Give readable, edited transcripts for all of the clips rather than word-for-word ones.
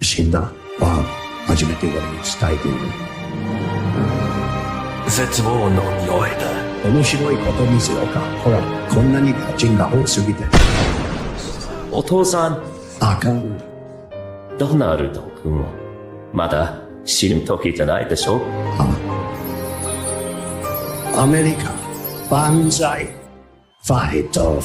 死んだは初めて俺に伝えている。絶望の匂いだ。面白いこと見せようか。ほら、こんなに家賃が多すぎて。お父さん。あかん。ドナルド君、まだ死ぬ時じゃないでしょ。アメリカ、万歳。ファイト。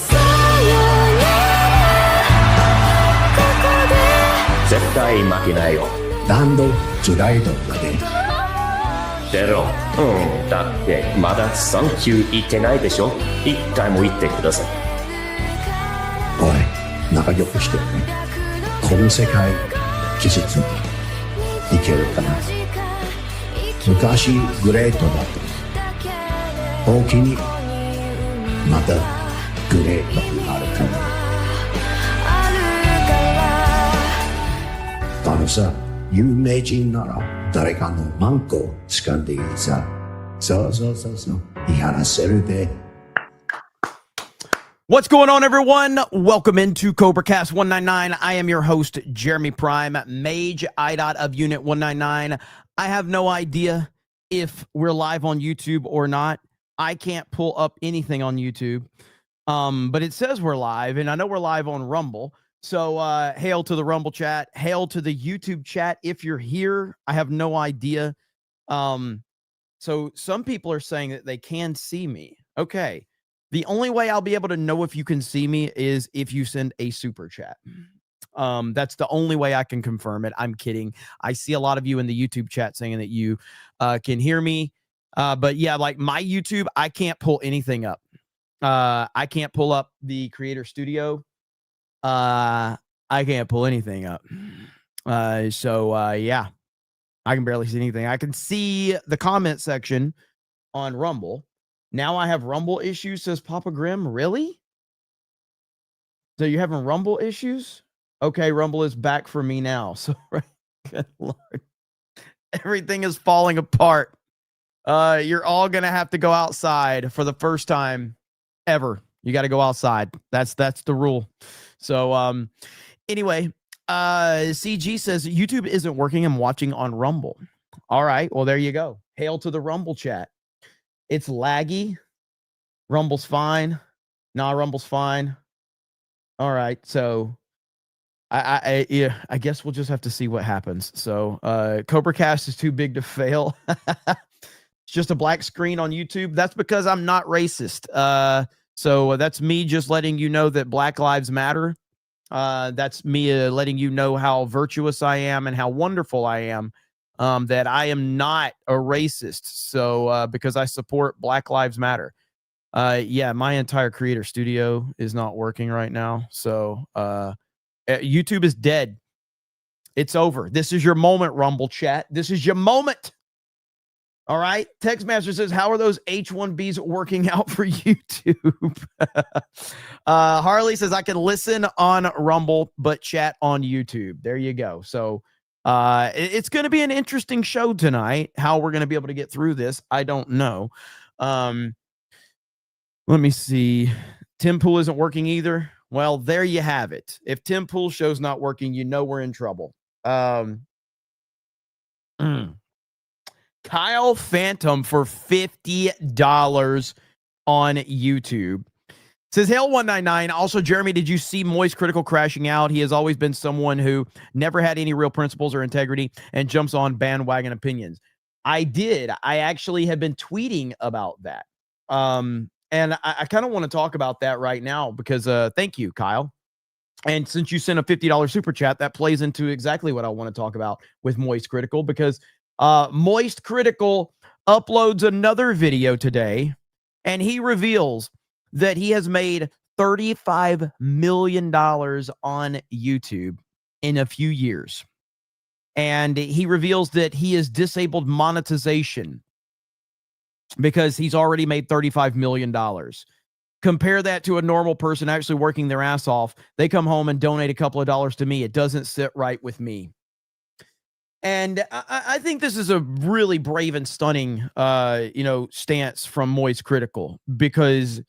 絶対負けないよ。ランド、スライドまで。ゼロ。だってまだサンキュー言ってないでしょ。一回も言ってください。おい、仲良くしてね。この世界、傷ついていけるかな。昔グレートだった。大きにまたグレートになるかも。あのさ、有名人なら誰かのマンコを掴んでいいさ。そう。言い放せるで。What's going on, everyone? Welcome into CobraCast 199. I am your host, Jeremy Prime, Mage IDOT of Unit 199. I have no idea if we're live on YouTube or not. I can't pull up anything on YouTube, but it says we're live, and I know we're live on Rumble. So hail to the Rumble chat. Hail to the YouTube chat. If you're here, I have no idea. So some people are saying that they can see me. Okay. The only way I'll be able to know if you can see me is if you send a super chat. That's the only way I can confirm it. I'm kidding. I see a lot of you in the YouTube chat saying that you can hear me. But yeah, like my YouTube, I can't pull anything up. I can't pull up the Creator Studio. I can't pull anything up. Yeah, I can barely see anything. I can see the comment section on Rumble. Now I have Rumble issues, says Papa Grimm. Really? So you're having Rumble issues? Okay, Rumble is back for me now. So, good Lord. Everything is falling apart. You're all going to have to go outside for the first time ever. You got to go outside. That's the rule. So, anyway, CG says YouTube isn't working. I'm watching on Rumble. All right. Well, there you go. Hail to the Rumble chat. It's laggy. Rumble's fine. Nah, Rumble's fine. All right. So I guess we'll just have to see what happens. So CobraCast is too big to fail. It's just a black screen on YouTube. That's because I'm not racist. So that's me just letting you know that Black Lives Matter. That's me letting you know how virtuous I am and how wonderful I am. That I am not a racist. So because I support Black Lives Matter. Yeah, my entire Creator Studio is not working right now. So YouTube is dead. It's over. This is your moment, Rumble chat. This is your moment. All right. Textmaster says, how are those H1Bs working out for YouTube? Harley says, I can listen on Rumble, but chat on YouTube. There you go. So it's going to be an interesting show tonight. How we're going to be able to get through this, I don't know. Let me see. Tim Pool isn't working either. Well, there you have it. If Tim Pool show's not working, you know we're in trouble. Kyle Phantom for $50 on YouTube. Says, Hail 199. Also, Jeremy, did you see Moist Critical crashing out? He has always been someone who never had any real principles or integrity and jumps on bandwagon opinions. I did. I actually have been tweeting about that. And I kind of want to talk about that right now because thank you, Kyle. And since you sent a $50 super chat, that plays into exactly what I want to talk about with Moist Critical because Moist Critical uploads another video today and he reveals that he has made $35 million on YouTube in a few years. And he reveals that he has disabled monetization because he's already made $35 million. Compare that to a normal person actually working their ass off. They come home and donate a couple of dollars to me. It doesn't sit right with me. And I think this is a really brave and stunning, stance from Moist Critical because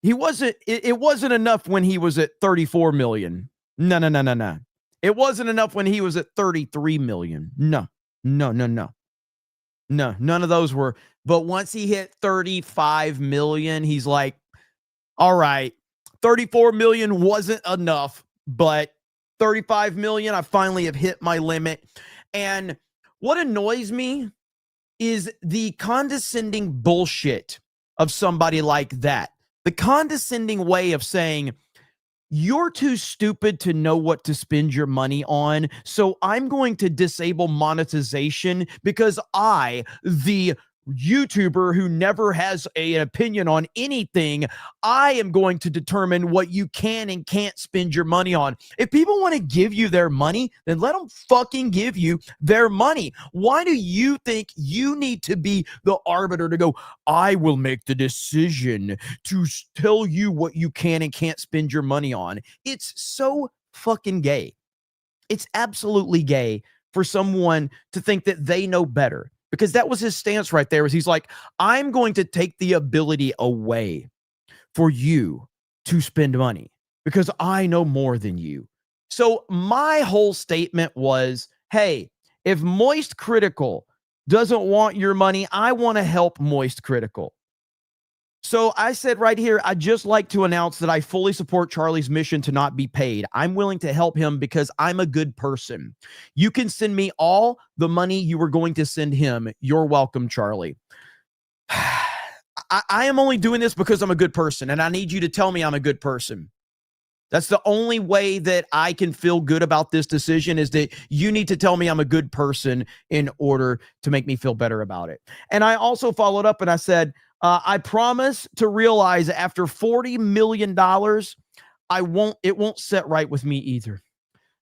it wasn't enough when he was at 34 million. No. It wasn't enough when he was at 33 million. No, no, no, no. No, none of those were. But once he hit 35 million, he's like, all right, 34 million wasn't enough, but 35 million, I finally have hit my limit. And what annoys me is the condescending bullshit of somebody like that. The condescending way of saying, you're too stupid to know what to spend your money on, so I'm going to disable monetization because I, the YouTuber who never has an opinion on anything, I am going to determine what you can and can't spend your money on. If people want to give you their money, then let them fucking give you their money. Why do you think you need to be the arbiter to go, I will make the decision to tell you what you can and can't spend your money on? It's so fucking gay. It's absolutely gay for someone to think that they know better. Because that was his stance right there. Was he's like, I'm going to take the ability away for you to spend money because I know more than you. So my whole statement was, hey, if Moist Critical doesn't want your money, I want to help Moist Critical. So I said right here, I'd just like to announce that I fully support Charlie's mission to not be paid. I'm willing to help him because I'm a good person. You can send me all the money you were going to send him. You're welcome, Charlie. I am only doing this because I'm a good person, and I need you to tell me I'm a good person. That's the only way that I can feel good about this decision, is that you need to tell me I'm a good person in order to make me feel better about it. And I also followed up and I said, I promise to realize after $40 million, it won't set right with me either.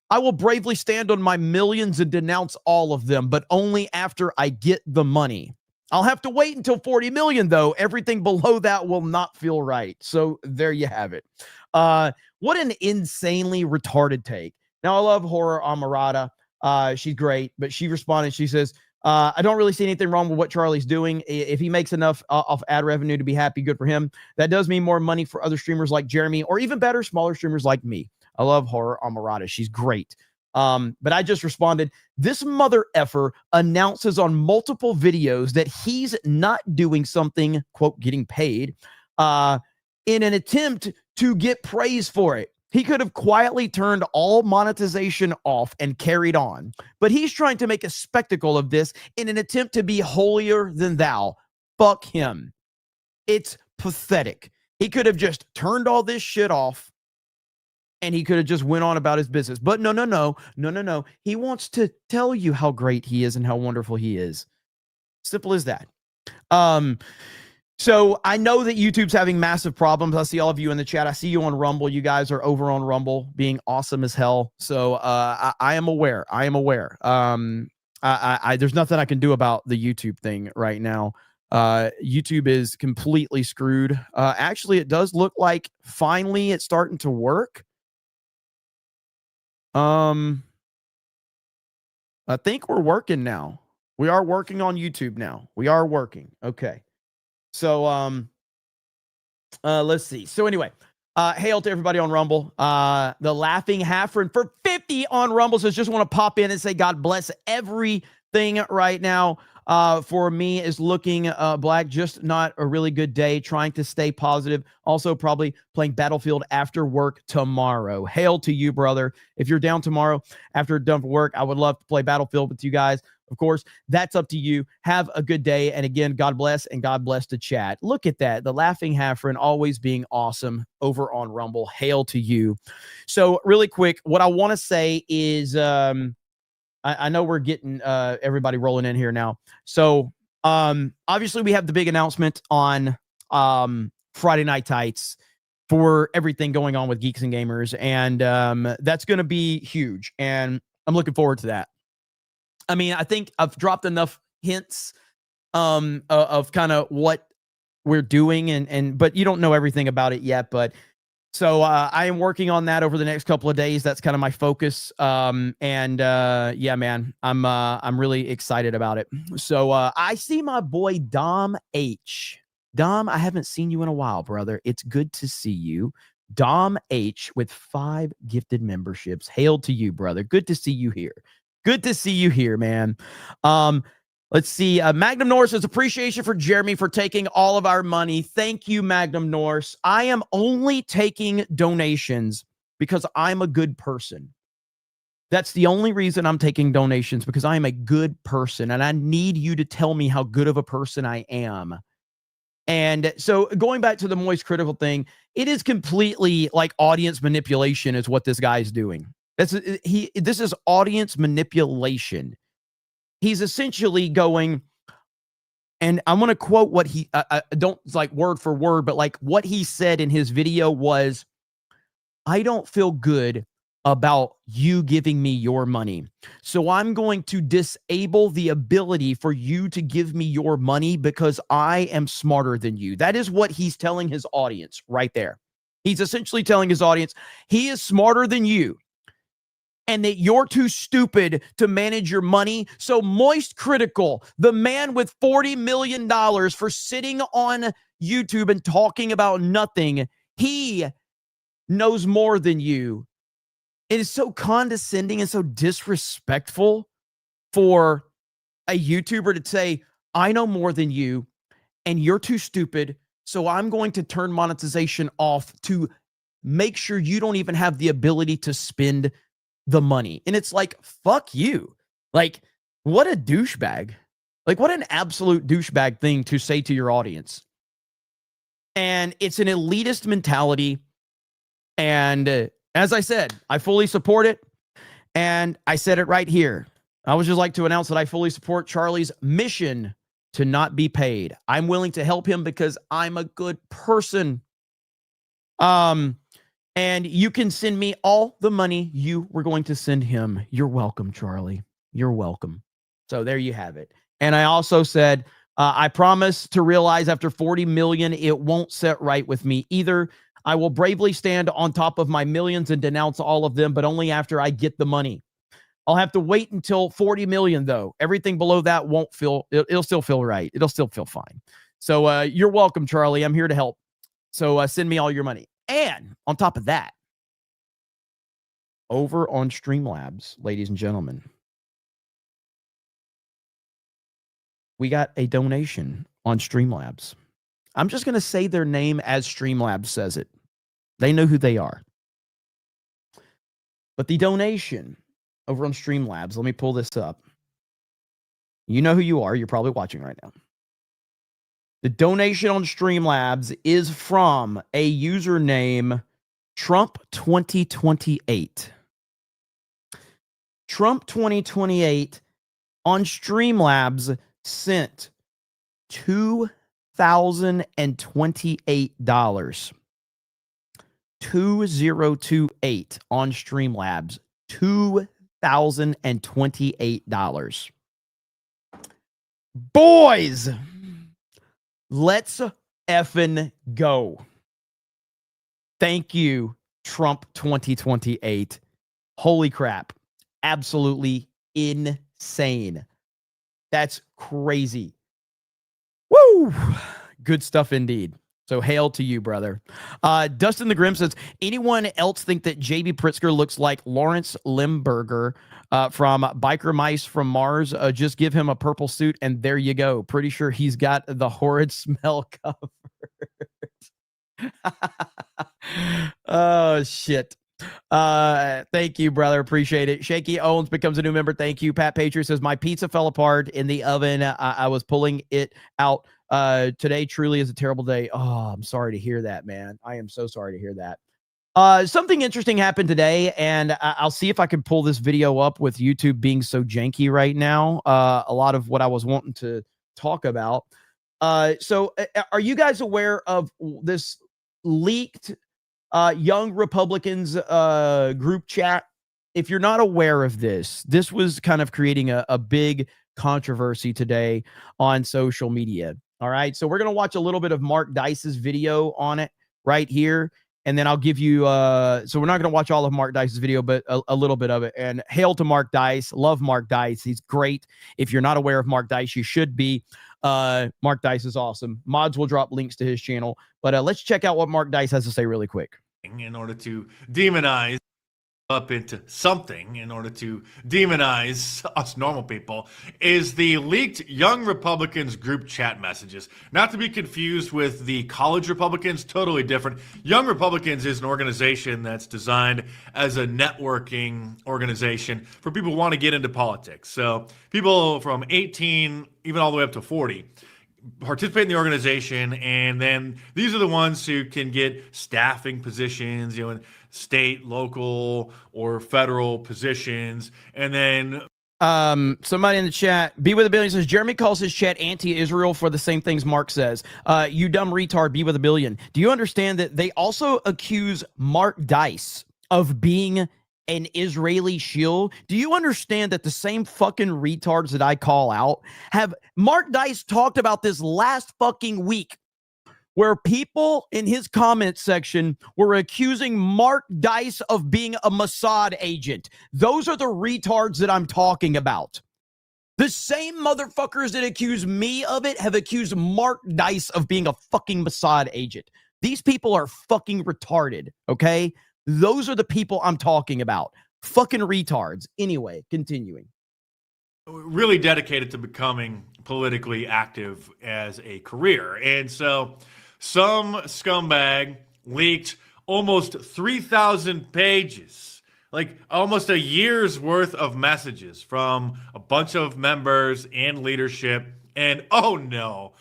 I will bravely stand on my millions and denounce all of them, but only after I get the money. I'll have to wait until 40 million, though. Everything below that will not feel right. So there you have it. What an insanely retarded take. Now, I love Horror Amarada. She's great, but she responded. She says, I don't really see anything wrong with what Charlie's doing. If he makes enough off ad revenue to be happy, good for him. That does mean more money for other streamers like Jeremy, or even better, smaller streamers like me. I love Horror Amarada. She's great. But I just responded, this mother effer announces on multiple videos that he's not doing something, quote, getting paid, in an attempt to get praise for it. He could have quietly turned all monetization off and carried on, but he's trying to make a spectacle of this in an attempt to be holier than thou. Fuck him. It's pathetic. He could have just turned all this shit off and he could have just went on about his business. But no. He wants to tell you how great he is and how wonderful he is. Simple as that. So I know that YouTube's having massive problems. I see all of you in the chat. I see you on Rumble. You guys are over on Rumble being awesome as hell. So I am aware. There's nothing I can do about the YouTube thing right now. YouTube is completely screwed. Actually, it does look like finally it's starting to work. I think we're working now. We are working on YouTube now. We are working. Okay. So, let's see. So anyway, hail to everybody on Rumble. The Laughing Halfren for 50 on Rumble says, just want to pop in and say, God bless everything right now. For me is looking black, just not a really good day, trying to stay positive. Also probably playing Battlefield after work tomorrow. Hail to you, brother. If you're down tomorrow after done for work, I would love to play Battlefield with you guys. Of course, that's up to you. Have a good day. And again, God bless, and God bless the chat. Look at that. The Laughing Halfren always being awesome over on Rumble. Hail to you. So really quick, what I want to say is, I know we're getting everybody rolling in here now. So obviously we have the big announcement on Friday Night Tights for everything going on with Geeks and Gamers. And that's going to be huge. And I'm looking forward to that. I mean, I think I've dropped enough hints of kind of what we're doing, but you don't know everything about it yet. But so I am working on that over the next couple of days. That's kind of my focus. Yeah, man, I'm really excited about it. So I see my boy Dom H. Dom, I haven't seen you in a while, brother. It's good to see you. Dom H with 5 gifted memberships. Hail to you, brother. Good to see you here. Good to see you here, man. Let's see. Magnum Norse says appreciation for Jeremy for taking all of our money. Thank you, Magnum Norse. I am only taking donations because I'm a good person. That's the only reason I'm taking donations, because I am a good person and I need you to tell me how good of a person I am. And so going back to the Moist Critical thing, it is completely like audience manipulation is what this guy is doing. This is audience manipulation. He's essentially going, and I'm going to quote what he, I don't like word for word, but like what he said in his video was, I don't feel good about you giving me your money. So I'm going to disable the ability for you to give me your money because I am smarter than you. That is what he's telling his audience right there. He's essentially telling his audience he is smarter than you and that you're too stupid to manage your money. So Moist Critical, the man with $40 million for sitting on YouTube and talking about nothing, he knows more than you. It is so condescending and so disrespectful for a YouTuber to say, I know more than you and you're too stupid, so I'm going to turn monetization off to make sure you don't even have the ability to spend the money. And it's like, fuck you. Like, what a douchebag. Like, what an absolute douchebag thing to say to your audience. And it's an elitist mentality. And as I said, I fully support it. And I said it right here. I would just like to announce that I fully support Charlie's mission to not be paid. I'm willing to help him because I'm a good person. And you can send me all the money you were going to send him. You're welcome, Charlie. You're welcome. So there you have it. And I also said, I promise to realize after 40 million, it won't set right with me either. I will bravely stand on top of my millions and denounce all of them, but only after I get the money. I'll have to wait until 40 million, though. Everything below that won't feel, it'll still feel right. It'll still feel fine. So you're welcome, Charlie. I'm here to help. So send me all your money. And on top of that, over on Streamlabs, ladies and gentlemen, we got a donation on Streamlabs. I'm just going to say their name as Streamlabs says it. They know who they are. But the donation over on Streamlabs, let me pull this up. You know who you are. You're probably watching right now. The donation on Streamlabs is from a username Trump2028. Trump2028 on Streamlabs sent $2,028. 2028 on Streamlabs. $2,028. Boys, let's effing go. Thank you, Trump 2028. Holy crap. Absolutely insane. That's crazy. Woo! Good stuff indeed. So hail to you, brother. Dustin the Grim says, anyone else think that JB Pritzker looks like Lawrence Limburger from Biker Mice from Mars? Just give him a purple suit and there you go. Pretty sure he's got the horrid smell covered. Oh, shit. Thank you, brother. Appreciate it. Shaky Owens becomes a new member. Thank you. Pat Patriot says, my pizza fell apart in the oven. I was pulling it out. Today truly is a terrible day. Oh, I'm sorry to hear that, man. I am so sorry to hear that. Something interesting happened today, and I'll see if I can pull this video up with YouTube being so janky right now. A lot of what I was wanting to talk about. So are you guys aware of this leaked Young Republicans group chat? If you're not aware of this, this was kind of creating a big controversy today on social media. All right, so we're going to watch a little bit of Mark Dice's video on it right here, and then I'll give you, so we're not going to watch all of Mark Dice's video, but a little bit of it. And hail to Mark Dice. Love Mark Dice. He's great. If you're not aware of Mark Dice, you should be. Mark Dice is awesome. Mods will drop links to his channel, but let's check out what Mark Dice has to say really quick. in order to demonize up into something in order to demonize us normal people is the leaked Young Republicans group chat messages. Not to be confused with the college Republicans, totally different. Young Republicans is an organization that's designed as a networking organization for people who want to get into politics. So people from 18, even all the way up to 40, participate in the organization, and then these are the ones who can get staffing positions, in state, local, or federal positions, and then somebody in the chat, Be With a Billion says Jeremy calls his chat anti-Israel for the same things Mark says. You dumb retard, Be With a Billion. Do you understand that they also accuse Mark Dice of being an Israeli shill? Do you understand that the same fucking retards that I call out have Mark Dice talked about this last fucking week, where people in his comment section were accusing Mark Dice of being a Mossad agent. Those are the retards that I'm talking about. The same motherfuckers that accuse me of it have accused Mark Dice of being a fucking Mossad agent. These people are fucking retarded, okay? Those are the people I'm talking about. Fucking retards. Anyway, continuing. Really dedicated to becoming politically active as a career. And so some scumbag leaked almost 3,000 pages, like almost a year's worth of messages from a bunch of members and leadership. And oh no,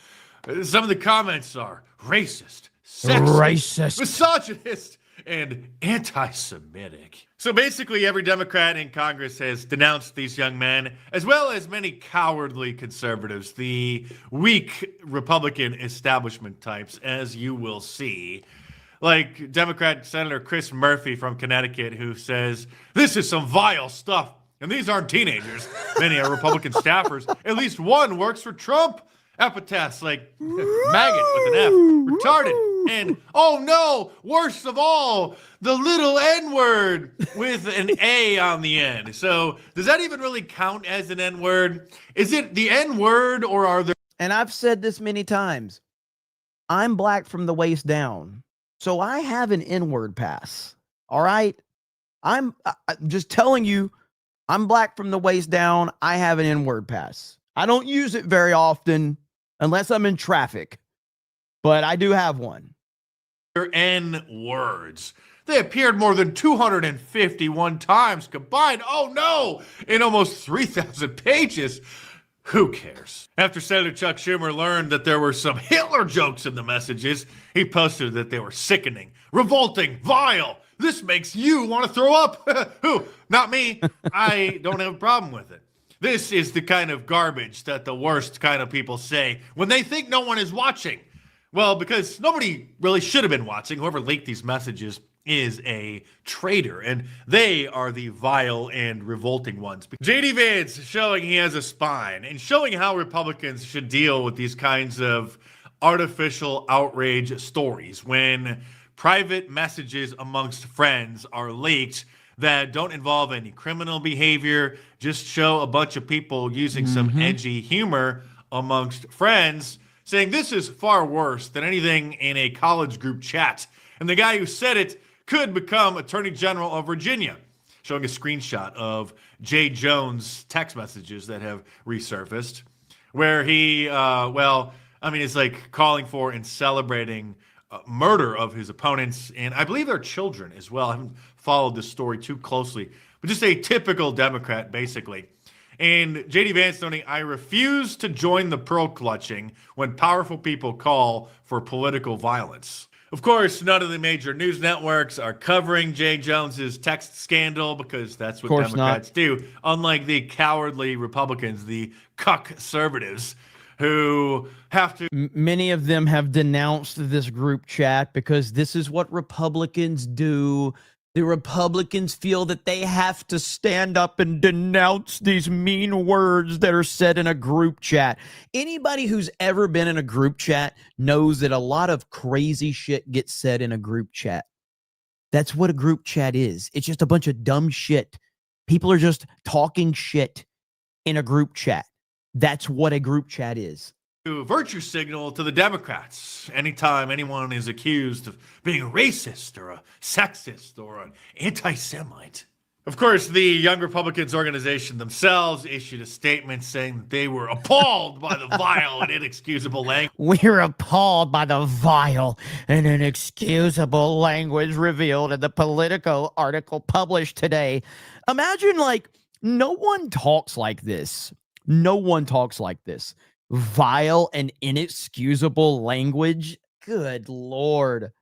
some of the comments are racist, sexist, misogynist, and anti-Semitic. So basically, every Democrat in Congress has denounced these young men, as well as many cowardly conservatives, the weak Republican establishment types, as you will see. Like Democrat Senator Chris Murphy from Connecticut, who says, "This is some vile stuff, and these aren't teenagers. Many are Republican staffers. At least one works for Trump." Epithets like maggot with an F, retarded, and oh no, worst of all, the little N-word with an A on the end. So does that even really count as an N-word? Is it the N-word, or are there... And I've said this many times. I'm black from the waist down, so I have an N-word pass. All right? I'm just telling you, I'm black from the waist down. I have an N-word pass. I don't use it very often unless I'm in traffic, but I do have one. N-words. They appeared more than 251 times combined. Oh no! In almost 3,000 pages. Who cares? After Senator Chuck Schumer learned that there were some Hitler jokes in the messages, he posted that they were sickening, revolting, vile. This makes you want to throw up. Who? Not me. I don't have a problem with it. This is the kind of garbage that the worst kind of people say when they think no one is watching. Well, because nobody really should have been watching. Whoever leaked these messages is a traitor, and they are the vile and revolting ones. J.D. Vance showing he has a spine and showing how Republicans should deal with these kinds of artificial outrage stories when private messages amongst friends are leaked that don't involve any criminal behavior, just show a bunch of people using some edgy humor amongst friends, saying this is far worse than anything in a college group chat. And the guy who said it could become Attorney General of Virginia, showing a screenshot of Jay Jones' text messages that have resurfaced, where he, it's like calling for and celebrating murder of his opponents, and I believe their children as well. I haven't followed this story too closely, but just a typical Democrat, basically. And J.D. Vance noting, I refuse to join the pearl clutching when powerful people call for political violence. Of course, none of the major news networks are covering Jay Jones's text scandal because that's what Democrats do, unlike the cowardly Republicans, the cuck-conservatives, who have to... Many of them have denounced this group chat because this is what Republicans do. The Republicans feel that they have to stand up and denounce these mean words that are said in a group chat. Anybody who's ever been in a group chat knows that a lot of crazy shit gets said in a group chat. That's what a group chat is. It's just a bunch of dumb shit. People are just talking shit in a group chat. That's what a group chat is. to virtue signal to the Democrats anytime anyone is accused of being racist or a sexist or an anti-Semite. Of course, the Young Republicans organization themselves issued a statement saying that they were appalled by the vile and inexcusable language. We're appalled by the vile and inexcusable language revealed in the Politico article published today. Imagine, like, no one talks like this. No one talks like this. Vile and inexcusable language. Good Lord.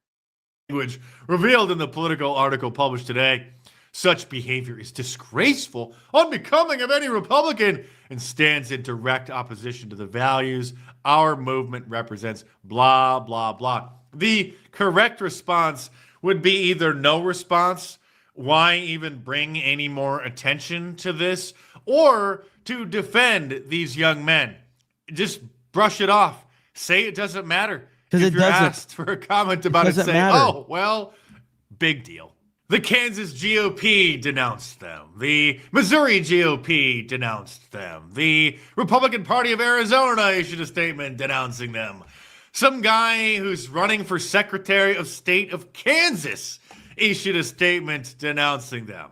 Language revealed in the Politico article published today. Such behavior is disgraceful, unbecoming of any Republican, and stands in direct opposition to the values our movement represents, blah, blah, blah. The correct response would be either no response, why even bring any more attention to this, or to defend these young men. Just brush it off. Say it doesn't matter. If it you're doesn't. asked for a comment about it, doesn't say, matter. oh, well, big deal. The Kansas GOP denounced them. The Missouri GOP denounced them. The Republican Party of Arizona issued a statement denouncing them. Some guy who's running for Secretary of State of Kansas issued a statement denouncing them.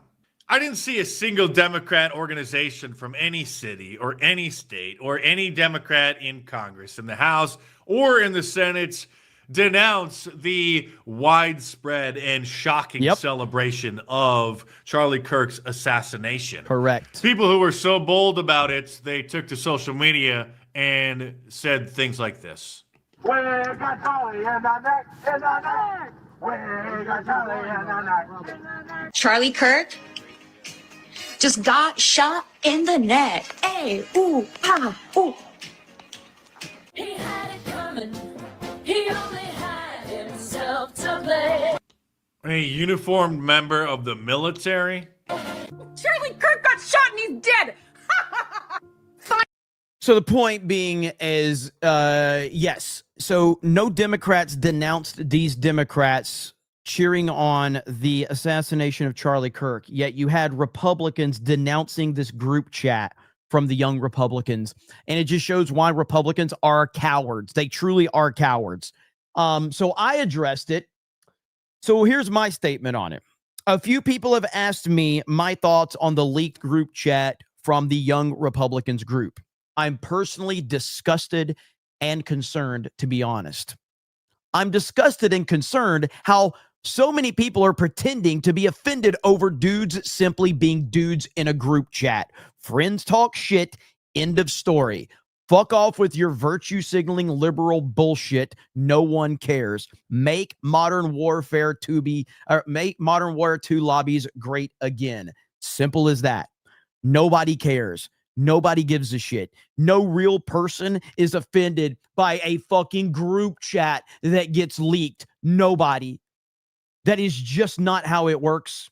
I didn't see a single Democrat organization from any city or any state or any Democrat in Congress, in the House or in the Senate, denounce the widespread and shocking celebration of Charlie Kirk's assassination. Correct. People who were so bold about it, they took to social media and said things like this. We got Charlie in the neck, in the neck. We got Charlie in the neck. Charlie Kirk just got shot in the neck. Hey, ooh, ah, ooh. He had it coming. He only had himself to blame. A uniformed member of the military? Charlie Kirk got shot and he's dead. So the point being is, yes. So no Democrats denounced these Democrats cheering on the assassination of Charlie Kirk, yet you had Republicans denouncing this group chat from the Young Republicans. And it just shows why Republicans are cowards. They truly are cowards. So I addressed it. So here's my statement on it. A few people have asked me my thoughts on the leaked group chat from the Young Republicans group. I'm personally disgusted and concerned, to be honest. I'm disgusted and concerned how so many people are pretending to be offended over dudes simply being dudes in a group chat. Friends talk shit. End of story. Fuck off with your virtue signaling liberal bullshit. No one cares. Make Modern Warfare 2 lobbies great again. Simple as that. Nobody cares. Nobody gives a shit. No real person is offended by a fucking group chat that gets leaked. Nobody. That is just not how it works.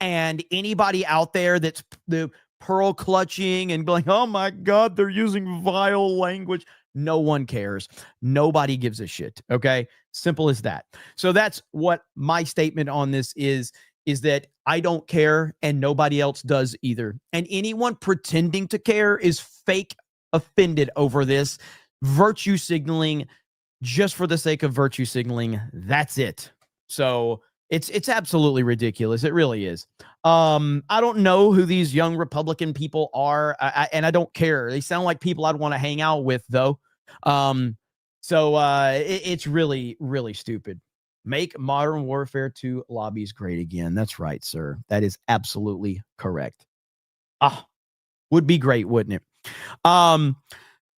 And anybody out there that's the pearl clutching and going, oh my God, they're using vile language. No one cares. Nobody gives a shit. Okay. Simple as that. So that's what my statement on this is that I don't care and nobody else does either. And anyone pretending to care is fake offended over this virtue signaling just for the sake of virtue signaling. That's it. So it's absolutely ridiculous. It really is. I don't know who these Young Republican people are, and I don't care. They sound like people I'd want to hang out with, though. It's really, really stupid. Make Modern Warfare 2 lobbies great again. That's right, sir. That is absolutely correct. Would be great, wouldn't it?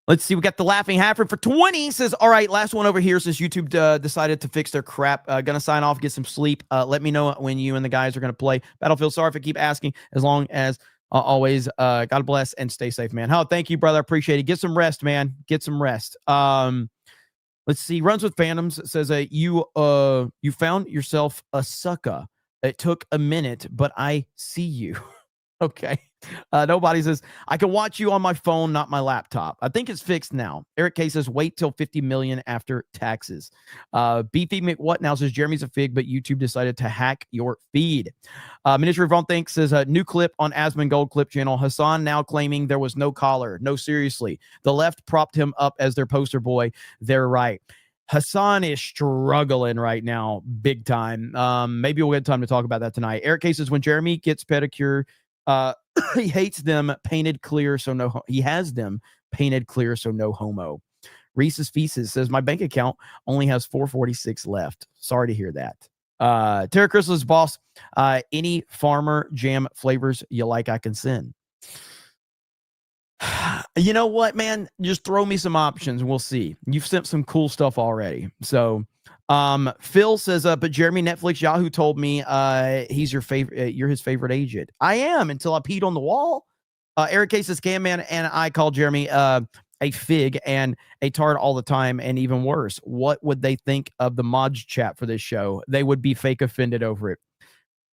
Let's see. We got the Laughing Halford for 20. Says, all right, last one over here since YouTube decided to fix their crap. Gonna sign off, get some sleep. Let me know when you and the guys are gonna play Battlefield. Sorry if I keep asking. As long as always, God bless and stay safe, man. Oh, thank you, brother. I appreciate it. Get some rest, man. Get some rest. Let's see. Runs with Phantoms says, you found yourself a sucker. It took a minute, but I see you. Okay. Nobody says, I can watch you on my phone, not my laptop. I think it's fixed now. Eric K says, wait till 50 million after taxes. Beefy McWhat now says, Jeremy's a fig, but YouTube decided to hack your feed. Miniature Von Thanks says, a new clip on Asmon Gold Clip channel. Hassan now claiming there was no collar. No, seriously. The left propped him up as their poster boy. They're right. Hassan is struggling right now, big time. Maybe we'll get time to talk about that tonight. Eric K says, when Jeremy gets pedicure, he hates them painted clear, so no. He has them painted clear, so no homo. Reese's Feces says, my bank account only has 446 left. Sorry to hear that. Terra Crystal's boss, any farmer jam flavors you like, I can send. You know what, man? Just throw me some options and we'll see. You've sent some cool stuff already. So, Phil says, but Jeremy, Netflix Yahoo told me he's your favorite. You're his favorite agent. I am until I peed on the wall. Eric K says, Cam Man and I call Jeremy a fig and a tard all the time, and even worse. What would they think of the mods chat for this show? They would be fake offended over it.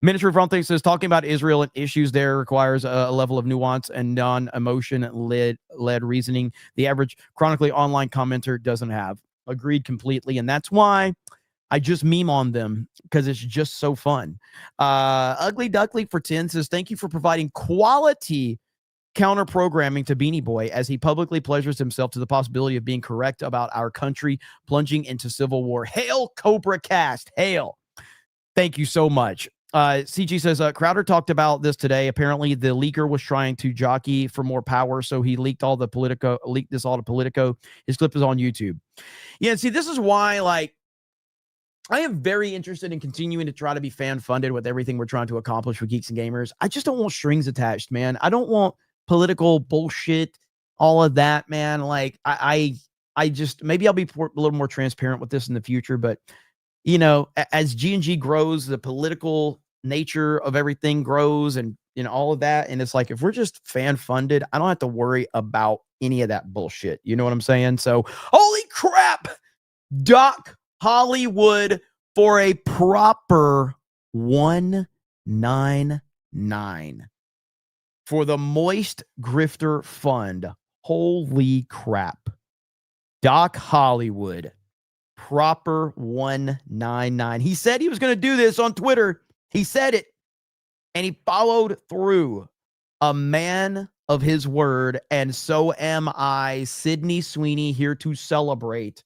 Miniature Front Thing says, talking about Israel and issues there requires a level of nuance and non-emotion led reasoning the average chronically online commenter doesn't have. Agreed completely. And that's why I just meme on them, because it's just so fun. Ugly Duckly for 10 says, thank you for providing quality counter programming to Beanie Boy as he publicly pleasures himself to the possibility of being correct about our country plunging into civil war. Hail CobraCast. Hail. Thank you so much. CG says, Crowder talked about this today. Apparently, the leaker was trying to jockey for more power, so he leaked this all to Politico. His clip is on YouTube. Yeah, see, this is why, like, I am very interested in continuing to try to be fan-funded with everything we're trying to accomplish with Geeks and Gamers. I just don't want strings attached, man. I don't want political bullshit, all of that, man. Like, I just, maybe I'll be a little more transparent with this in the future, but, you know, as G&G grows, the political nature of everything grows and, you know, all of that. And it's like, if we're just fan funded, I don't have to worry about any of that bullshit. You know what I'm saying? So, holy crap, Doc Hollywood for a proper 199 for the Moist Grifter Fund. Holy crap. Doc Hollywood, proper 199. He said he was going to do this on Twitter. He said it, and he followed through. A man of his word, and so am I, Sydney Sweeney, here to celebrate,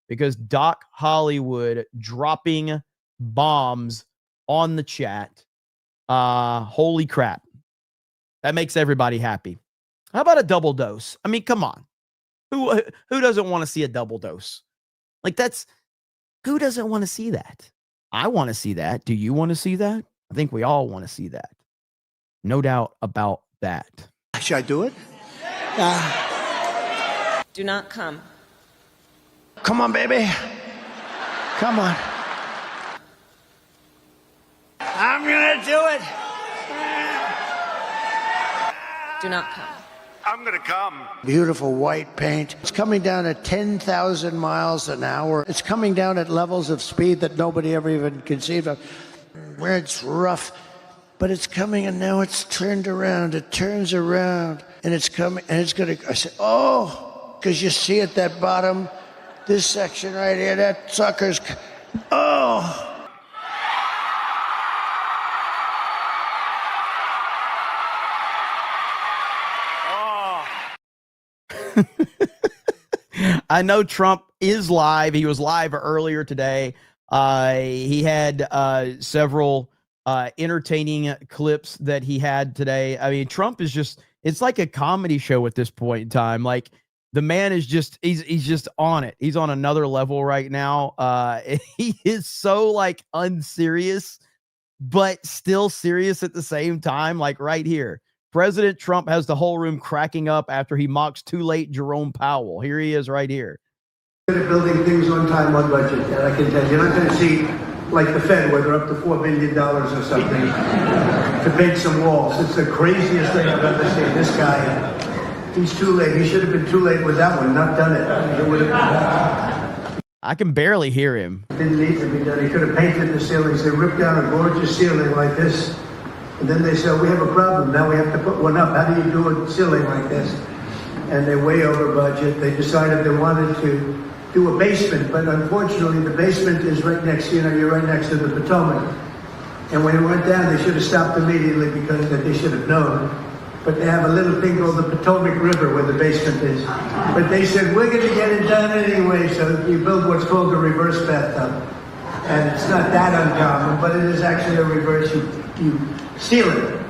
because Doc Hollywood dropping bombs on the chat. Holy crap. That makes everybody happy. How about a double dose? I mean, come on. Who doesn't want to see a double dose? Like, who doesn't want to see that? I want to see that. Do you want to see that? I think we all want to see that. No doubt about that. Should I do it? Do not come. Come on, baby. Come on. I'm gonna do it. Do not come. I'm gonna come. Beautiful white paint. It's coming down at 10,000 miles an hour. It's coming down at levels of speed that nobody ever even conceived of. Where it's rough, but it's coming, and now it's turned around. It turns around, and it's coming, and it's gonna. I said, oh, because you see at that bottom, this section right here, that sucker's. Oh. I know Trump is live. He was live earlier today. He had several entertaining clips that he had today. I mean, Trump is just, it's like a comedy show at this point in time. Like, the man is just, he's just on it. He's on another level right now. He is so, like, unserious, but still serious at the same time. Like, right here. President Trump has the whole room cracking up after he mocks too late Jerome Powell. Here he is right here. Building things on time, on budget. And I can tell you, you're not going to see, like the Fed, where they're up to $4 billion or something to make some walls. It's the craziest thing I've ever seen. This guy, he's too late. He should have been too late with that one, not done it. It would have been. I can barely hear him. Didn't need to be done. He could have painted the ceilings. They ripped down a gorgeous ceiling like this. And then they said, we have a problem. Now we have to put one up. How do you do a ceiling like this? And they're way over budget. They decided they wanted to do a basement, but unfortunately the basement is right next, you're right next to the Potomac. And when it went down, they should have stopped immediately because they should have known. But they have a little thing called the Potomac River where the basement is. But they said, we're going to get it done anyway, so you build what's called a reverse bathtub. And it's not that uncommon, but it is actually a reverse, you seal it.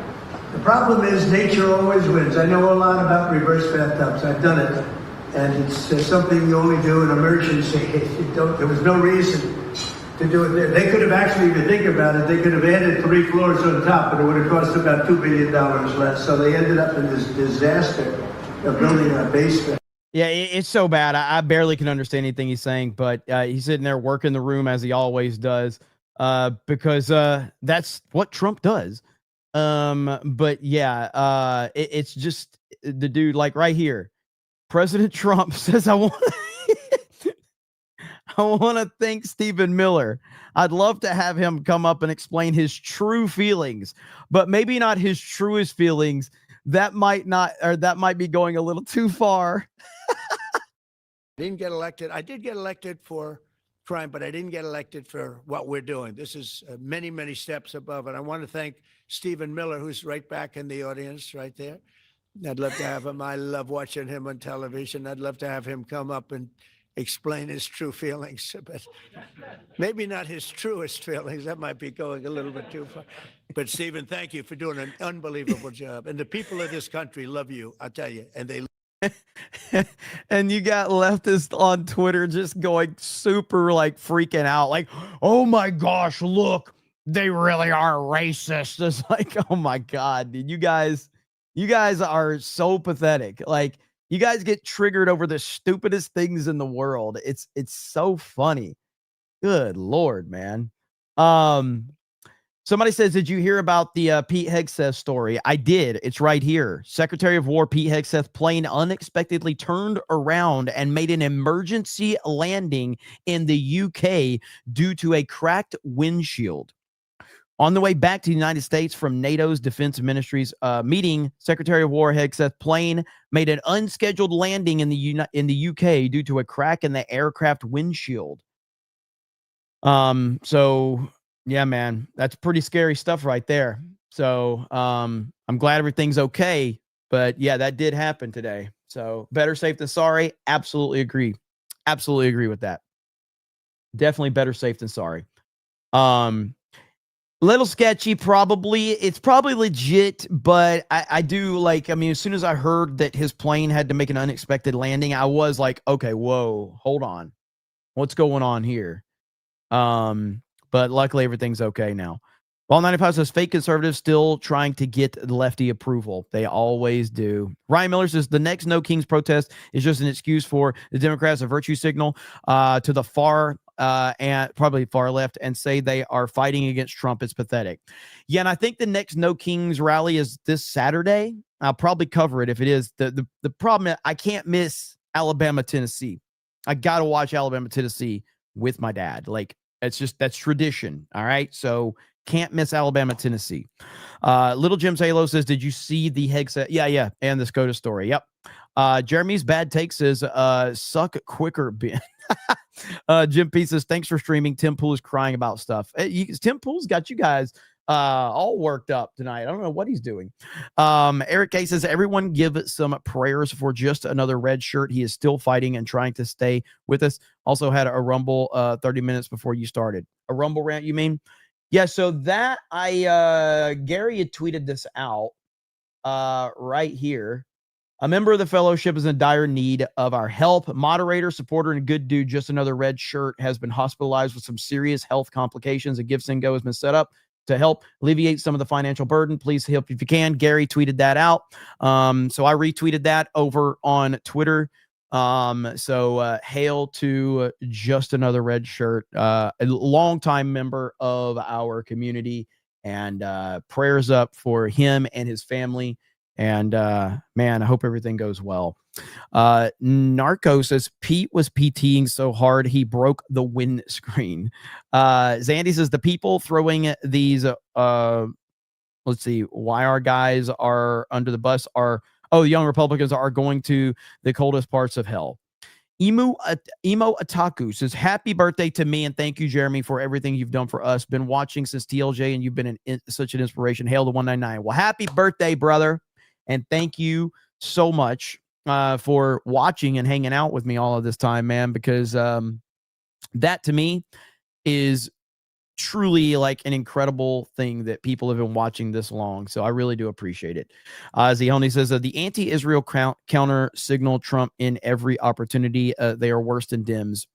The problem is nature always wins. I know a lot about reverse bathtubs. I've done it. And it's something you only do in emergency. There was no reason to do it there. They could have actually, if you think about it, they could have added 3 floors on top, but it would have cost about $2 billion less. So they ended up in this disaster of building a basement. Yeah, it's so bad. I barely can understand anything he's saying, but he's sitting there working the room as he always does, because that's what Trump does. But yeah, it's just the dude, like right here. President Trump says, I want to thank Stephen Miller. I'd love to have him come up and explain his true feelings, but maybe not his truest feelings. That might be going a little too far. Didn't get elected. I did get elected for crime, but I didn't get elected for what we're doing. This is many, many steps above. And I want to thank Stephen Miller, who's right back in the audience right there. I'd love to have him. I love watching him on television. I'd love to have him come up and explain his true feelings, but maybe not his truest feelings. That might be going a little bit too far. But Stephen, thank you for doing an unbelievable job. And the people of this country love you, I'll tell you. And they and you got leftists on Twitter just going super like freaking out, like, oh my gosh, look, they really are racist. It's like, oh my God, dude, you guys are so pathetic. Like, you guys get triggered over the stupidest things in the world. It's so funny. Good Lord, man. Somebody says, did you hear about the Pete Hegseth story? I did. It's right here. Secretary of War Pete Hegseth plane unexpectedly turned around and made an emergency landing in the UK due to a cracked windshield. On the way back to the United States from NATO's Defense Ministry's meeting, Secretary of War Hegseth plane made an unscheduled landing in the UK due to a crack in the aircraft windshield. So yeah, man, that's pretty scary stuff right there. So I'm glad everything's okay, but yeah, that did happen today. So better safe than sorry. Absolutely agree. Absolutely agree with that. Definitely better safe than sorry. Little sketchy, probably. It's probably legit, but I do like, I mean, as soon as I heard that his plane had to make an unexpected landing, I was like, okay, whoa, hold on. What's going on here? But luckily everything's okay now. Ball 95 says fake conservatives still trying to get lefty approval. They always do. Ryan Miller says the next No Kings protest is just an excuse for the Democrats, a virtue signal to the far and probably far left, and say they are fighting against Trump. It's pathetic. Yeah, and I think the next No Kings rally is this Saturday. I'll probably cover it if it is. The problem is I can't miss Alabama, Tennessee. I got to watch Alabama, Tennessee with my dad. Like, it's just, that's tradition. All right. So can't miss Alabama, Tennessee. Little Jim's Halo says, did you see the Hegseth? Yeah. And the Skoda story. Yep. Jeremy's bad take says, suck quicker, Ben. Jim P says, thanks for streaming. Tim Pool is crying about stuff. Tim Pool's got you guys all worked up tonight. I don't know what he's doing. Eric K says, everyone give some prayers for just another red shirt. He is still fighting and trying to stay with us. Also had a Rumble 30 minutes before you started. A Rumble rant, you mean? Yeah, so that Gary had tweeted this out right here. A member of the fellowship is in dire need of our help. Moderator, supporter, and good dude, just another red shirt, has been hospitalized with some serious health complications. A gift and go has been set up to help alleviate some of the financial burden. Please help if you can. Gary tweeted that out. So I retweeted that over on Twitter. So hail to just another red shirt, a longtime member of our community, and prayers up for him and his family. And man, I hope everything goes well. Narco says Pete was PTing so hard he broke the windscreen. Zandy says the people throwing these let's see why our guys are under the bus are, the young Republicans are going to the coldest parts of hell. Emo Otaku says, happy birthday to me and thank you, Jeremy, for everything you've done for us. Been watching since TLJ and you've been such an inspiration. Hail to 199. Well, happy birthday, brother. And thank you so much for watching and hanging out with me all of this time, man, because that to me is truly like an incredible thing that people have been watching this long. So I really do appreciate it. Zihoni says the anti-Israel counter signal Trump in every opportunity. They are worse than Dems.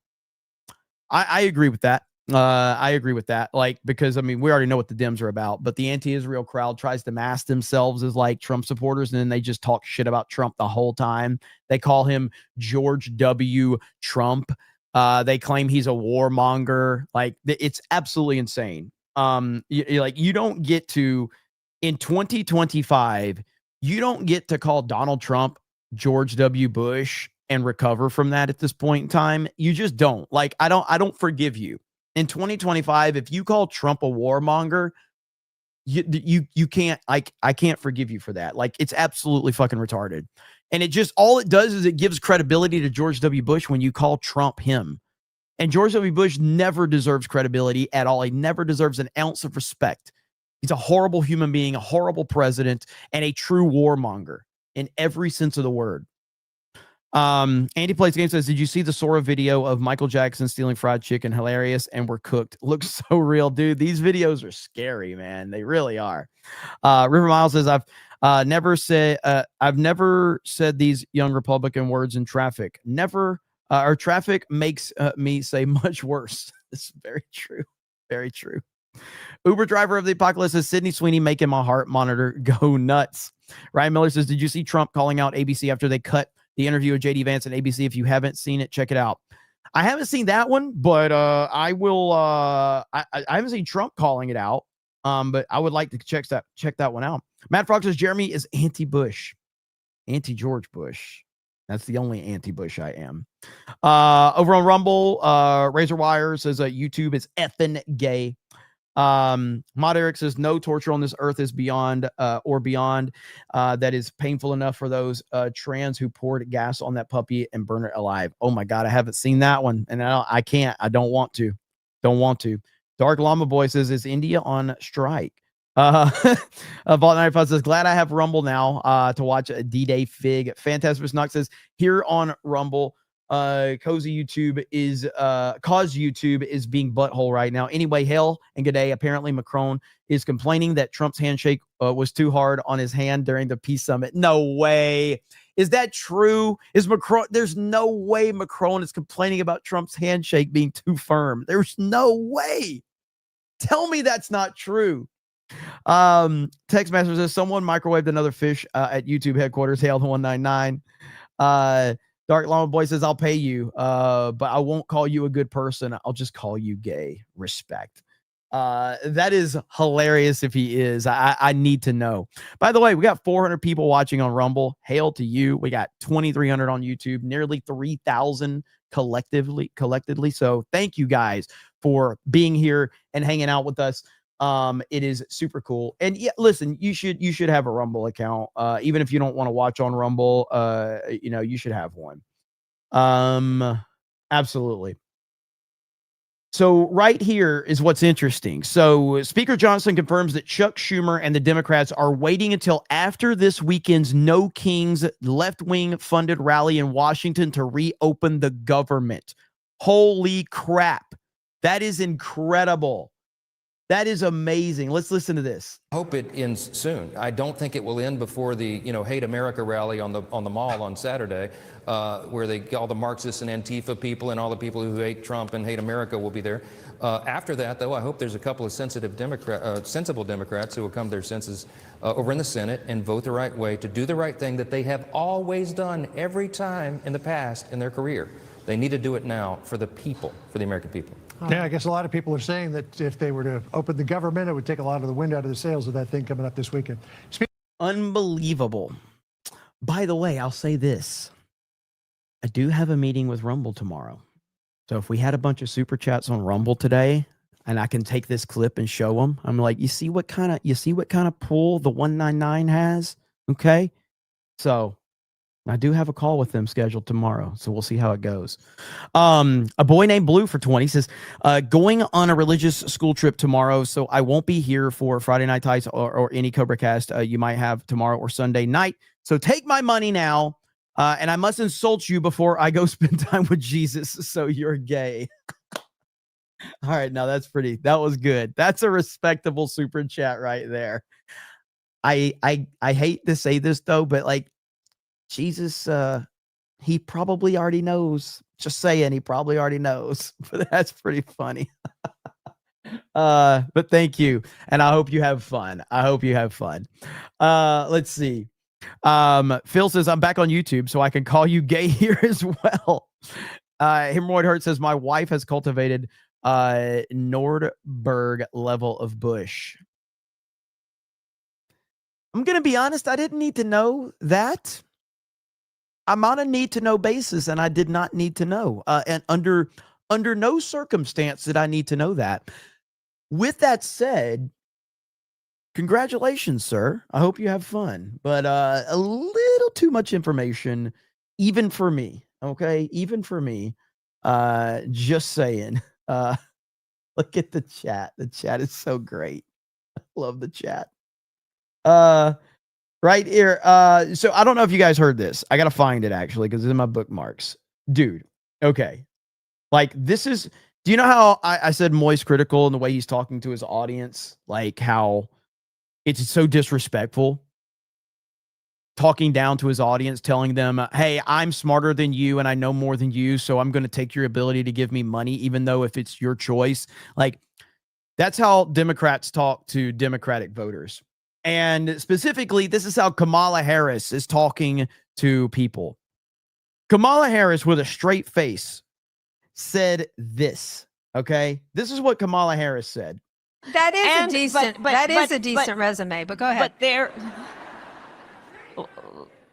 I agree with that. I agree with that. Like, because I mean, we already know what the Dems are about, but the anti-Israel crowd tries to mask themselves as like Trump supporters. And then they just talk shit about Trump the whole time. They call him George W. Trump. They claim he's a warmonger. Like, it's absolutely insane. You don't get to, in 2025, you don't get to call Donald Trump George W. Bush and recover from that at this point in time. You just don't. Like, I don't forgive you. In 2025, if you call Trump a warmonger, you can't, I can't forgive you for that. Like, it's absolutely fucking retarded. And it just, all it does is it gives credibility to George W. Bush when you call Trump him. And George W. Bush never deserves credibility at all. He never deserves an ounce of respect. He's a horrible human being, a horrible president, and a true warmonger in every sense of the word. Andy Plays Game says, did you see the Sora video of Michael Jackson stealing fried chicken? Hilarious, and we're cooked. Looks so real, dude. These videos are scary, man. They really are. River Miles says, I've never said these young Republican words in traffic. Never, or traffic makes me say much worse. It's very true. Very true. Uber driver of the apocalypse says, Sydney Sweeney making my heart monitor go nuts. Ryan Miller says, did you see Trump calling out ABC after they cut the interview with JD Vance and ABC? If you haven't seen it, check it out. I haven't seen that one, but I will. I haven't seen Trump calling it out. But I would like to check that one out. Matt Frog says Jeremy is anti-Bush, anti-George Bush. That's the only anti-Bush I am. Over on Rumble, Razor Wire says YouTube is effing gay. Mod Eric says no torture on this earth is beyond that is painful enough for those trans who poured gas on that puppy and burned it alive. Oh my God, I haven't seen that one, and I don't want to. Dark Llama Boy says, is India on strike? Vault 95 says, glad I have Rumble now to watch a D-Day Fig. Fantastic Knox says, here on Rumble, Cozy YouTube is cause YouTube is being butthole right now. Anyway, hell and good day. Apparently Macron is complaining that Trump's handshake was too hard on his hand during the peace summit. No way. Is that true? Is Macron? There's no way Macron is complaining about Trump's handshake being too firm. There's no way. Tell me that's not true. Textmaster says someone microwaved another fish at YouTube headquarters. Hail the 199. Dark Llama Boy says, I'll pay you, but I won't call you a good person. I'll just call you gay. Respect. That is hilarious if he is. I need to know. By the way, we got 400 people watching on Rumble. Hail to you. We got 2,300 on YouTube, nearly 3,000 collectively. So thank you guys for being here and hanging out with us. It is super cool. And yeah, listen, you should have a Rumble account. Even if you don't want to watch on Rumble, you should have one. Absolutely. So right here is what's interesting. So Speaker Johnson confirms that Chuck Schumer and the Democrats are waiting until after this weekend's No Kings left-wing funded rally in Washington to reopen the government. Holy crap. That is incredible. That is amazing. Let's listen to this. I hope it ends soon. I don't think it will end before the Hate America rally on the mall on Saturday, where all the Marxists and Antifa people and all the people who hate Trump and hate America will be there. After that, though, I hope there's a couple of sensible Democrats who will come to their senses over in the Senate and vote the right way to do the right thing that they have always done every time in the past in their career. They need to do it now for the people, for the American people. Yeah, I guess a lot of people are saying that if they were to open the government, it would take a lot of the wind out of the sails of that thing coming up this weekend. Unbelievable. By the way, I'll say this. I do have a meeting with Rumble tomorrow. So if we had a bunch of super chats on Rumble today, and I can take this clip and show them. I'm like, you see what kind of pull the 199 has? Okay. So I do have a call with them scheduled tomorrow, so we'll see how it goes. A boy named Blue for 20 says, going on a religious school trip tomorrow, so I won't be here for Friday Night Tights or any CobraCast you might have tomorrow or Sunday night. So take my money now, and I must insult you before I go spend time with Jesus, so you're gay. All right, now that was good. That's a respectable super chat right there. I hate to say this though, but like, Jesus, he probably already knows. Just saying, he probably already knows. But that's pretty funny. But thank you, and I hope you have fun. Let's see. Phil says, I'm back on YouTube, so I can call you gay here as well. Hemorrhoid Hurt says, my wife has cultivated Nordberg level of bush. I'm gonna be honest, I didn't need to know that. I'm on a need to know basis, and I did not need to know. And under no circumstance did I need to know that. With that said, congratulations, sir. I hope you have fun. But a little too much information, even for me. Okay, even for me. Just saying. Look at the chat. The chat is so great. I love the chat. Right here. So I don't know if you guys heard this. I gotta find it actually because it's in my bookmarks. Dude, okay. Like this is, do you know how I said Moist critical in the way he's talking to his audience? Like how it's so disrespectful. Talking down to his audience, telling them, hey, I'm smarter than you and I know more than you, so I'm gonna take your ability to give me money, even though if it's your choice. Like that's how Democrats talk to Democratic voters. And specifically, this is how Kamala Harris is talking to people. Kamala Harris, with a straight face, said this. Okay, this is what Kamala Harris said. That is a decent resume. But go ahead.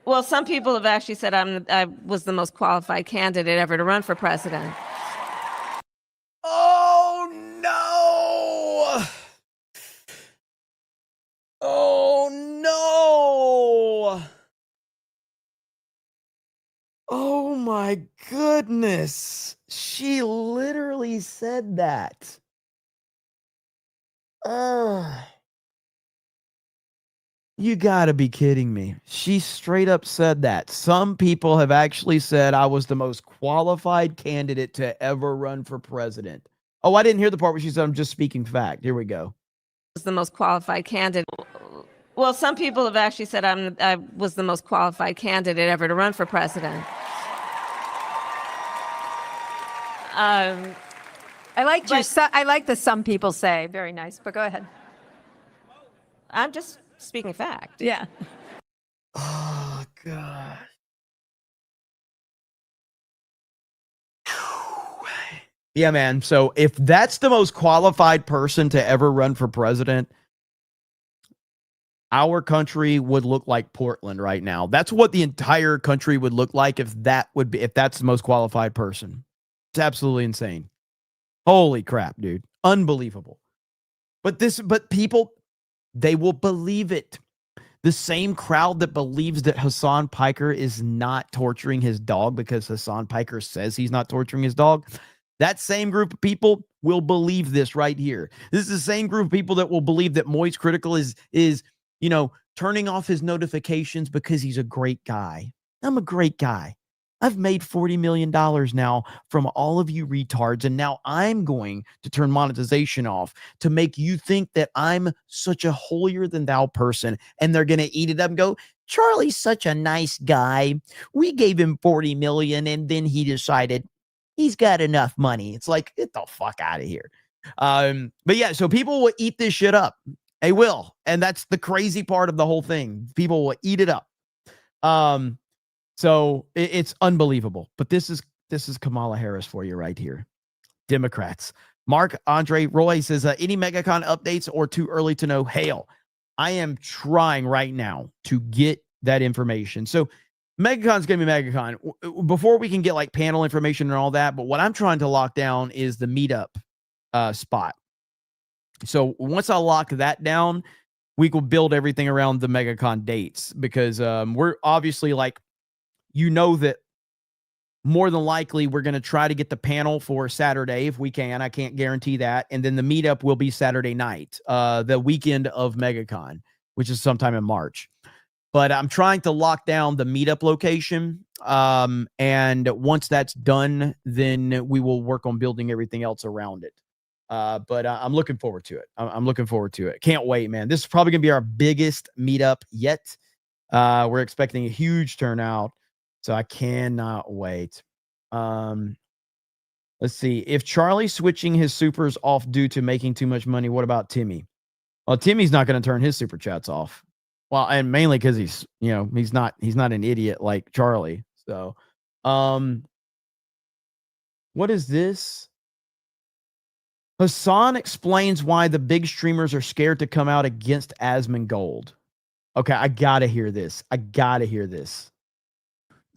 Well, some people have actually said I was the most qualified candidate ever to run for president. Oh no! Oh no! Oh my goodness. She literally said that. You gotta be kidding me. She straight up said that. Some people have actually said I was the most qualified candidate to ever run for president. Oh, I didn't hear the part where she said I'm just speaking fact. Here we go. Was the most qualified candidate. Well, some people have actually said I was the most qualified candidate ever to run for president. I like the some people say. Very nice. But go ahead. I'm just speaking fact. Yeah. Oh God. Yeah, man. So if that's the most qualified person to ever run for president, our country would look like Portland right now. That's what the entire country would look like if that's the most qualified person. It's absolutely insane. Holy crap, dude. Unbelievable. But people, they will believe it. The same crowd that believes that Hassan Piker is not torturing his dog because Hassan Piker says he's not torturing his dog. That same group of people will believe this right here. This is the same group of people that will believe that Moist Critical is turning off his notifications because he's a great guy. I'm a great guy. I've made $40 million now from all of you retards, and now I'm going to turn monetization off to make you think that I'm such a holier than thou person, and they're going to eat it up and go, Charlie's such a nice guy. We gave him 40 million, and then he decided he's got enough money. It's like, get the fuck out of here. But yeah, so people will eat this shit up. They will. And that's the crazy part of the whole thing. People will eat it up. So it's unbelievable. But this is Kamala Harris for you right here. Democrats. Mark Andre Roy says, any MegaCon updates or too early to know? Hail. I am trying right now to get that information. So MegaCon's going to be MegaCon. Before we can get like panel information and all that, but what I'm trying to lock down is the meetup spot. So once I lock that down, we will build everything around the MegaCon dates, because we're obviously like, that more than likely we're going to try to get the panel for Saturday if we can. I can't guarantee that. And then the meetup will be Saturday night, the weekend of MegaCon, which is sometime in March. But I'm trying to lock down the meetup location. And once that's done, then we will work on building everything else around it. But I'm looking forward to it. I'm looking forward to it. Can't wait, man. This is probably going to be our biggest meetup yet. We're expecting a huge turnout, so I cannot wait. Let's see. If Charlie's switching his supers off due to making too much money, what about Timmy? Well, Timmy's not going to turn his super chats off. Well, and mainly because he's not an idiot like Charlie. So, what is this? Hassan explains why the big streamers are scared to come out against Asmongold. Okay, I gotta hear this.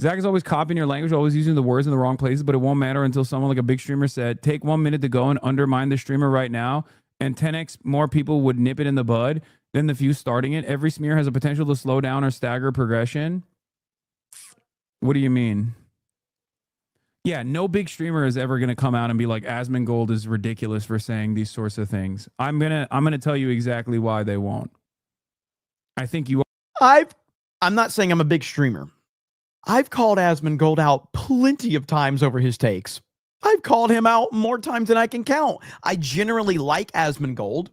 Zach is always copying your language, always using the words in the wrong places, but it won't matter until someone like a big streamer said, take 1 minute to go and undermine the streamer right now, and 10x more people would nip it in the bud than the few starting it. Every smear has a potential to slow down or stagger progression. What do you mean? Yeah, no big streamer is ever going to come out and be like, Asmongold is ridiculous for saying these sorts of things. I'm gonna tell you exactly why they won't. I think you I'm not saying I'm a big streamer. I've called Asmongold out plenty of times over his takes. I've called him out more times than I can count. I generally like Asmongold.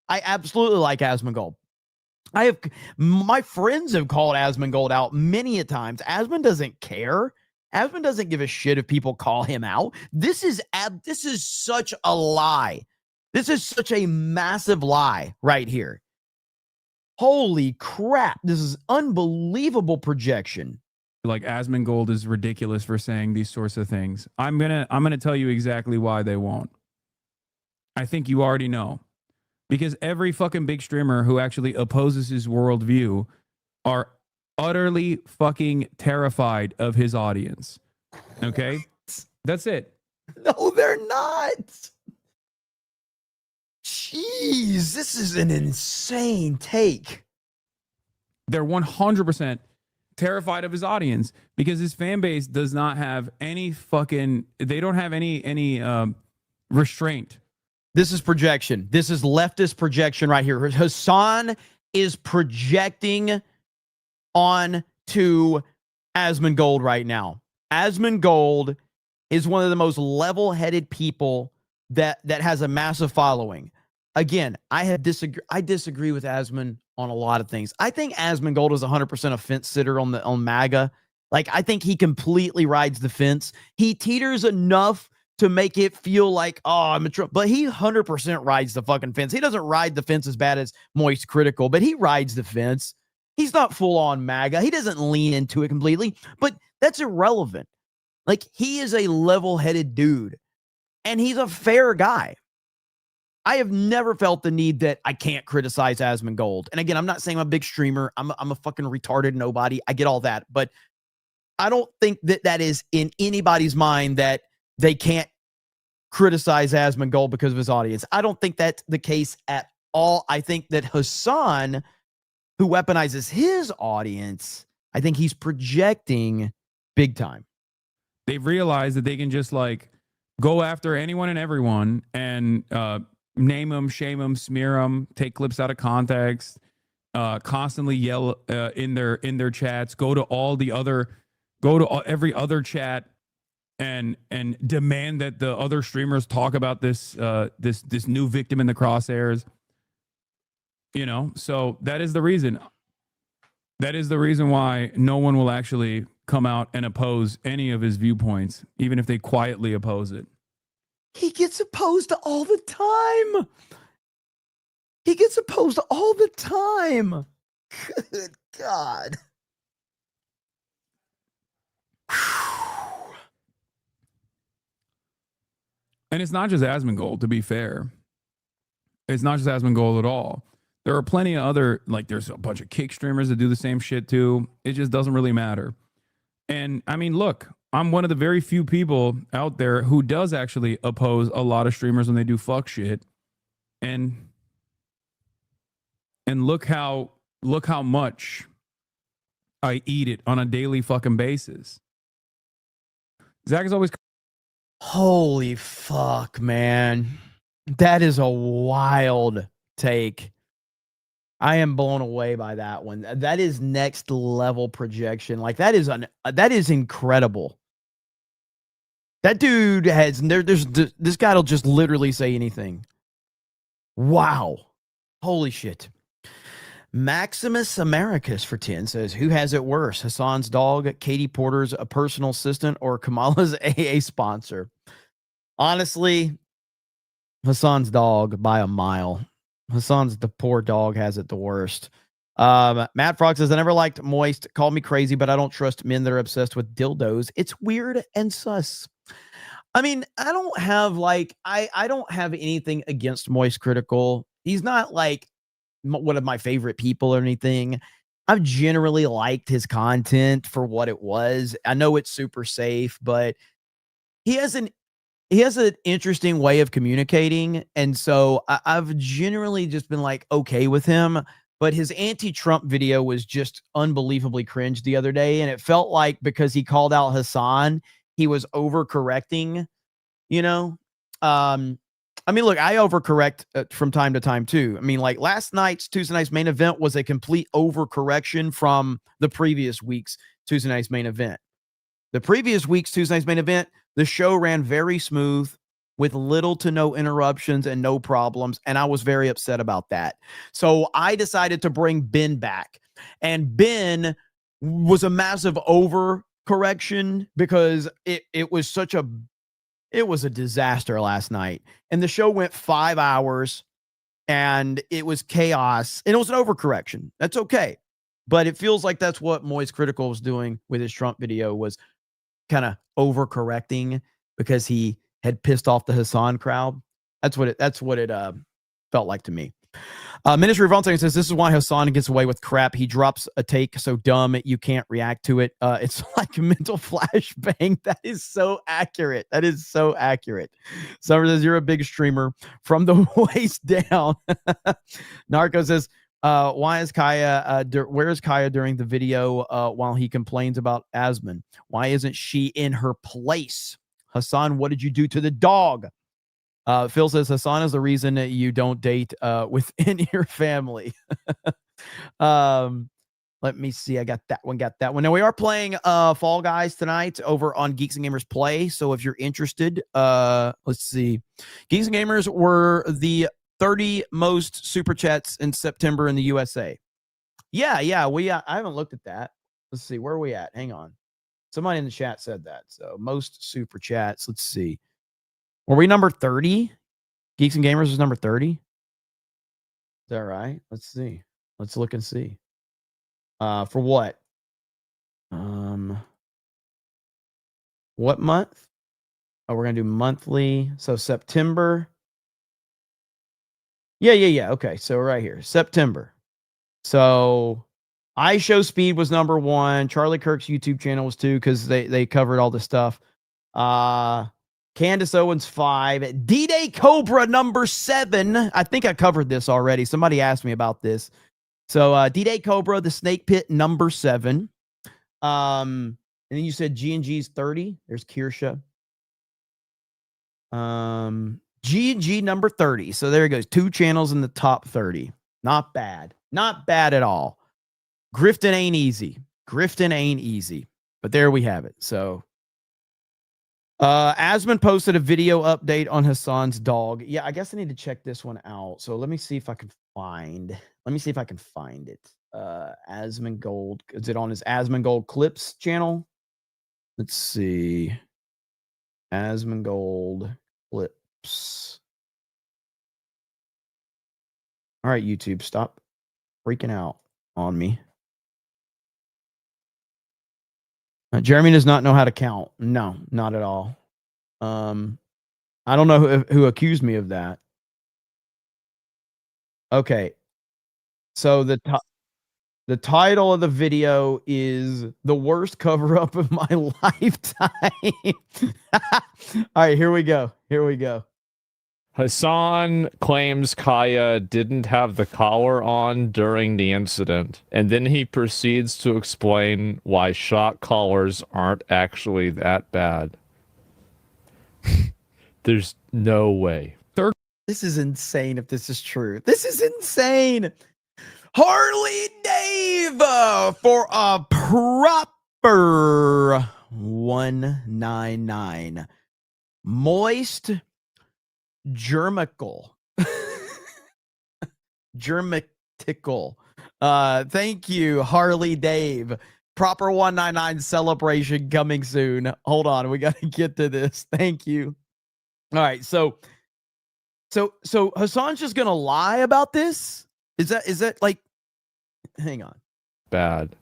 I absolutely like Asmongold. My friends have called Asmongold out many a times. Asmon doesn't care. Asmon doesn't give a shit if people call him out. This is such a lie. This is such a massive lie right here. Holy crap. This is unbelievable projection. like Asmongold is ridiculous for saying these sorts of things. I'm gonna tell you exactly why they won't. I think you already know. Because every fucking big streamer who actually opposes his worldview are utterly fucking terrified of his audience. Okay? That's it. No, they're not. Jeez, this is an insane take. They're 100% terrified of his audience because his fan base does not have any fucking, they don't have any restraint. This is projection. This is leftist projection right here. Hassan is projecting on to Asmongold right now. Asmongold is one of the most level-headed people that has a massive following. Again, I disagree with Asmon on a lot of things. I think Asmongold is 100% a fence sitter on MAGA. Like, I think he completely rides the fence. He teeters enough to make it feel like, oh, I'm a Trump, but he 100% rides the fucking fence. He doesn't ride the fence as bad as Moist Critical, but he rides the fence. He's not full on MAGA. He doesn't lean into it completely, but that's irrelevant. Like, he is a level-headed dude, and he's a fair guy. I have never felt the need that I can't criticize Asmongold. And again, I'm not saying I'm a big streamer. I'm a fucking retarded nobody. I get all that, but I don't think that is in anybody's mind that they can't criticize Asmongold because of his audience. I don't think that's the case at all. I think that Hassan, who weaponizes his audience, I think he's projecting big time. They've realized that they can just like go after anyone and everyone and name them, shame them, smear them, take clips out of context, constantly yell in their chats, go to every other chat and demand that the other streamers talk about this new victim in the crosshairs. You know, so that is the reason. That is the reason why no one will actually come out and oppose any of his viewpoints, even if they quietly oppose it. He gets opposed all the time. He gets opposed all the time. Good God. And it's not just Asmongold, to be fair. It's not just Asmongold at all. There are plenty of other, like there's a bunch of kick streamers that do the same shit too. It just doesn't really matter. And I mean, look, I'm one of the very few people out there who does actually oppose a lot of streamers when they do fuck shit. And and look how much I eat it on a daily fucking basis. Zach is always Holy fuck, man. That is a wild take. I am blown away by that one. That is next level projection. Like that is incredible. That dude has this guy'll just literally say anything. Wow. Holy shit. Maximus Americus for 10 says, who has it worse? Hassan's dog, Katie Porter's a personal assistant, or Kamala's AA sponsor? Honestly, Hassan's dog by a mile. The poor dog has it the worst. Matt Frog says, I never liked Moist. Call me crazy, but I don't trust men that are obsessed with dildos. It's weird and sus. I mean, I don't have anything against Moist Critical. He's not like one of my favorite people or anything. I've generally liked his content for what it was. I know it's super safe, but he has an interesting way of communicating. And so I've generally just been like, okay with him, but his anti-Trump video was just unbelievably cringe the other day. And it felt like because he called out Hassan, he was overcorrecting, you know? I mean, look, I overcorrect from time to time too. I mean, like Tuesday night's main event was a complete overcorrection from the previous week's Tuesday night's main event. The previous week's Tuesday night's main event, the show ran very smooth with little to no interruptions and no problems. And I was very upset about that. So I decided to bring Ben back. And Ben was a massive overcorrection because it was a disaster last night. And the show went 5 hours and it was chaos. And it was an overcorrection. That's okay. But it feels like that's what Moist Critical was doing with his Trump video, was kind of overcorrecting because he had pissed off the Hassan crowd. That's what it felt like to me. Ministry of Volunteering says, this is why Hassan gets away with crap. He drops a take so dumb you can't react to it. It's like a mental flashbang. That is so accurate. Summer says, you're a big streamer from the waist down. Narco says, why is Kaya where is Kaya during the video while he complains about Asman? Why isn't she in her place? Hassan, what did you do to the dog? Phil says, Hassan is the reason that you don't date within your family. Let me see. I got that one. Now we are playing Fall Guys tonight over on Geeks and Gamers Play. So if you're interested, let's see. Geeks and Gamers were the 30 most super chats in September in the USA. Yeah. I haven't looked at that. Let's see. Where are we at? Hang on. Somebody in the chat said that. So most super chats. Let's see. Were we number 30? Geeks and Gamers was number 30. Is that right? Let's see. Let's look and see. For what? What month? Oh, we're gonna do monthly. So September. Yeah. Okay, so right here, September. So iShowSpeed was number 1. Charlie Kirk's YouTube channel was 2 because they covered all the stuff. Candace Owens 5. D-Day Cobra number 7. I think I covered this already. Somebody asked me about this. So D-Day Cobra, the Snake Pit number 7. And then you said G&G's 30. There's Kirsha. G&G number 30. So there it goes. 2 channels in the top 30. Not bad. Not bad at all. Grifting ain't easy. But there we have it. So Asman posted a video update on Hassan's dog. Yeah, I guess I need to check this one out. So let me see if I can find it. Asman Gold. Is it on his Asman Gold Clips channel? Let's see. Asman Gold Clips. All right, YouTube, stop freaking out on me. Jeremy does not know how to count. No, not at all. I don't know who accused me of that. Okay. So the title of the video is The Worst Cover-Up of My Lifetime. All right, here we go. Hassan claims Kaya didn't have the collar on during the incident, and then he proceeds to explain why shock collars aren't actually that bad. There's no way. This is insane if this is true. This is insane. Harley Dave for a proper 199. Moist germical. Germatical. Thank you, Harley Dave. Proper 199 celebration coming soon. Hold on, we got to get to this. Thank you. All right, so Hassan's just gonna lie about this? Is that like, hang on. Bad.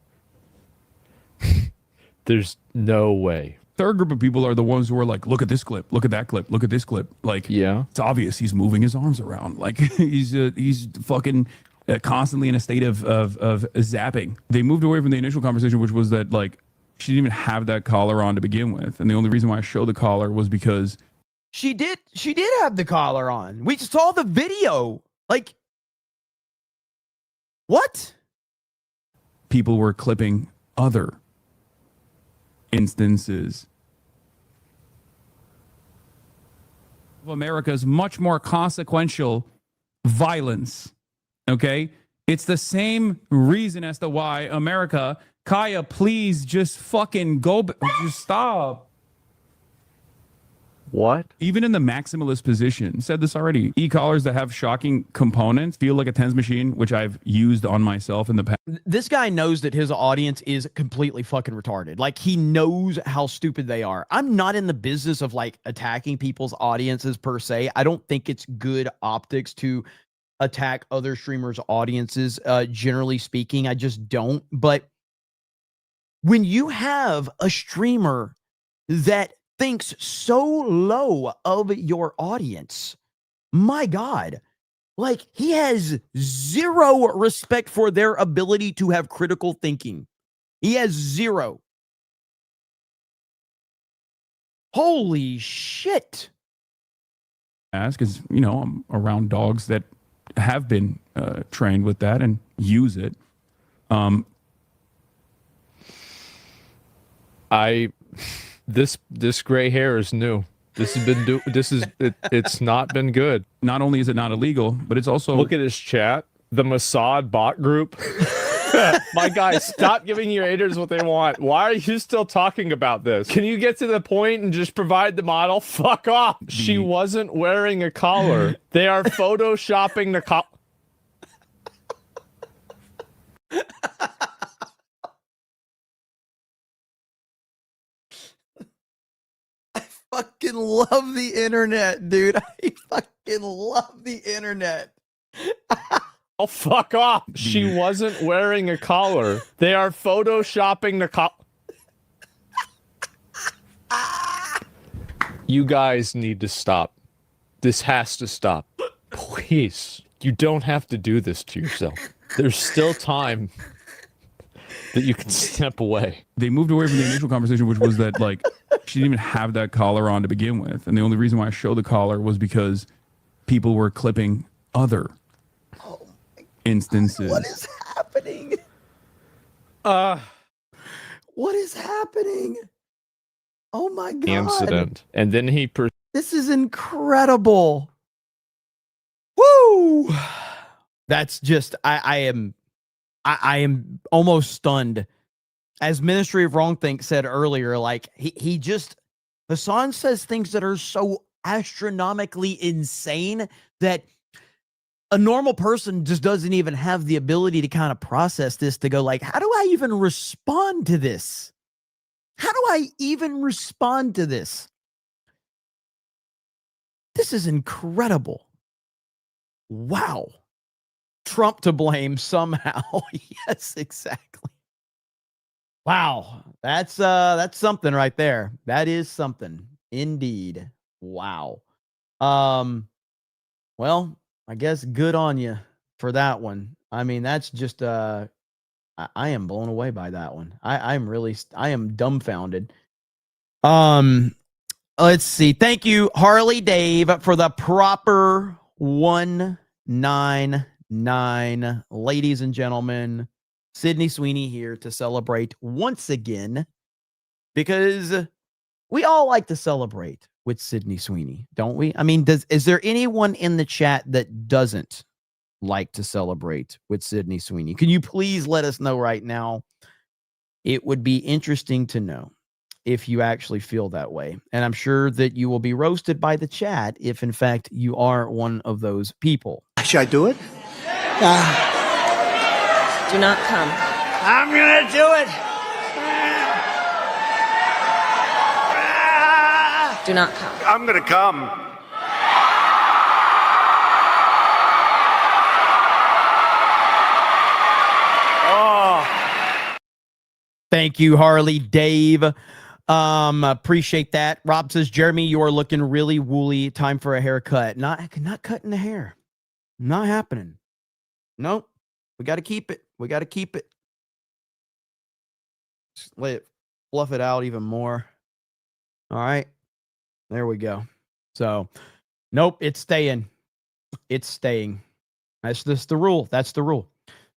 There's no way. Third group of people are the ones who are like, look at this clip, look at that clip, look at this clip. Like, yeah, it's obvious he's moving his arms around. Like he's fucking constantly in a state of zapping. They moved away from the initial conversation, which was that like she didn't even have that collar on to begin with, and the only reason why I showed the collar was because she did have the collar on. We saw the video. Like, what? People were clipping other instances of America's much more consequential violence. Okay? It's the same reason as to why America, Kaya, please just fucking go, just stop. What? Even in the maximalist position, said this already, e-collars that have shocking components feel like a TENS machine, which I've used on myself in the past. This guy knows that his audience is completely fucking retarded. Like, he knows how stupid they are. I'm not in the business of like attacking people's audiences per se. I don't think it's good optics to attack other streamers' audiences, generally speaking. I just don't. But when you have a streamer that thinks so low of your audience, my God, like, he has zero respect for their ability to have critical thinking. He has zero. Holy shit. Ask is, you know, I'm around dogs that have been trained with that and use it. This gray hair is new. This has been it's not been good. Not only is it not illegal, but it's also, look at his chat, the Mossad bot group. My guy, stop giving your haters what they want. Why are you still talking about this? Can you get to the point and just provide the model? Fuck off. She wasn't wearing a collar. They are photoshopping the collar. Fucking love the internet, dude. I fucking love the internet. Oh, fuck off. She wasn't wearing a collar. They are photoshopping the collar. You guys need to stop. This has to stop. Please. You don't have to do this to yourself. There's still time that you can step away. They moved away from the initial conversation, which was that like she didn't even have that collar on to begin with, and the only reason why I showed the collar was because people were clipping other instances. What is happening? What is happening? Oh my God. Incident. And then he this is incredible. Woo! That's just I am almost stunned. As Ministry of Wrongthink said earlier, like he just, Hassan says things that are so astronomically insane that a normal person just doesn't even have the ability to kind of process this, to go like, how do I even respond to this? How do I even respond to this? This is incredible. Wow. Trump to blame somehow. Yes, exactly. Wow. That's something right there. That is something indeed. Wow. Well, I guess good on you for that one. I mean, that's just I am blown away by that one. I am dumbfounded. Let's see. Thank you, Harley Dave, for the proper 199. Ladies and gentlemen, Sydney Sweeney here to celebrate once again, because we all like to celebrate with Sydney Sweeney, don't we? I mean, is there anyone in the chat that doesn't like to celebrate with Sydney Sweeney? Can you please let us know right now? It would be interesting to know if you actually feel that way. And I'm sure that you will be roasted by the chat if, in fact, you are one of those people. Should I do it? Do not come. I'm going to do it. Do not come. I'm gonna come. Thank you, Harley Dave. Appreciate that. Rob says, Jeremy, you are looking really woolly. Time for a haircut. Not cutting the hair. Not happening. Nope. We got to keep it. We got to keep it. Just let it fluff it out even more. All right. There we go. So, nope, it's staying. It's staying. That's just the rule. That's the rule.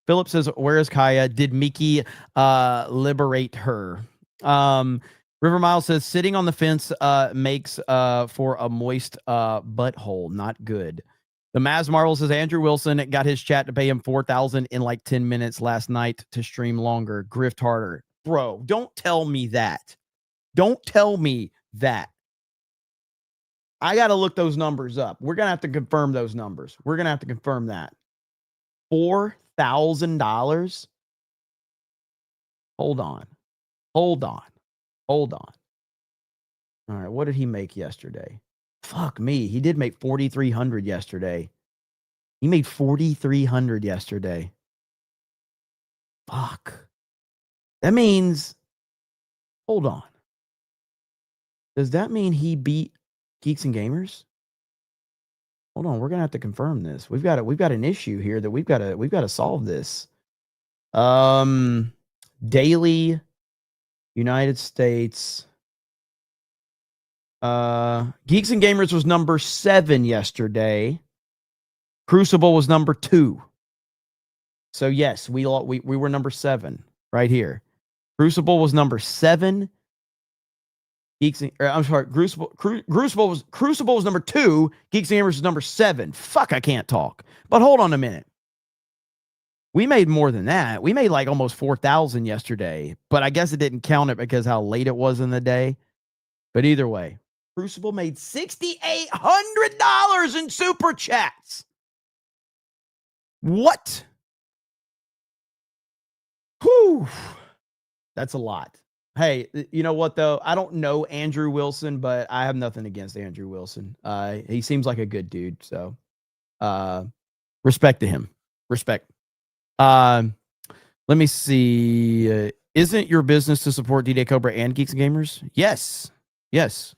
Philip says, where is Kaya? Did Miki liberate her? River Miles says, sitting on the fence makes for a moist butthole. Not good. The Maz Marvel says, Andrew Wilson got his chat to pay him $4,000 in like 10 minutes last night to stream longer. Grift harder. Bro, don't tell me that. Don't tell me that. I got to look those numbers up. We're going to have to confirm those numbers. We're going to have to confirm that. $4,000. Hold on. Hold on. Hold on. All right. What did he make yesterday? Fuck me. He did make 4,300 yesterday. He made 4,300 yesterday. Fuck. That means, hold on. Does that mean he beat Geeks and Gamers? Hold on, we're gonna have to confirm this. We've got an issue here that we've got to solve this. Daily United States. Geeks and Gamers was number 7 yesterday. Crucible was number 2. So yes, we were number 7 right here. Crucible was number 7. Crucible was number 2. Geeks and Gamers was number 7. Fuck, I can't talk. But hold on a minute. We made more than that. We made like almost 4,000 yesterday, but I guess it didn't count it because how late it was in the day. But either way, Crucible made $6,800 in super chats. What? Whew. That's a lot. Hey, you know what, though? I don't know Andrew Wilson, but I have nothing against Andrew Wilson. He seems like a good dude. So respect to him. Respect. Let me see. Isn't your business to support D-Day Cobra and Geeks and Gamers? Yes. Yes.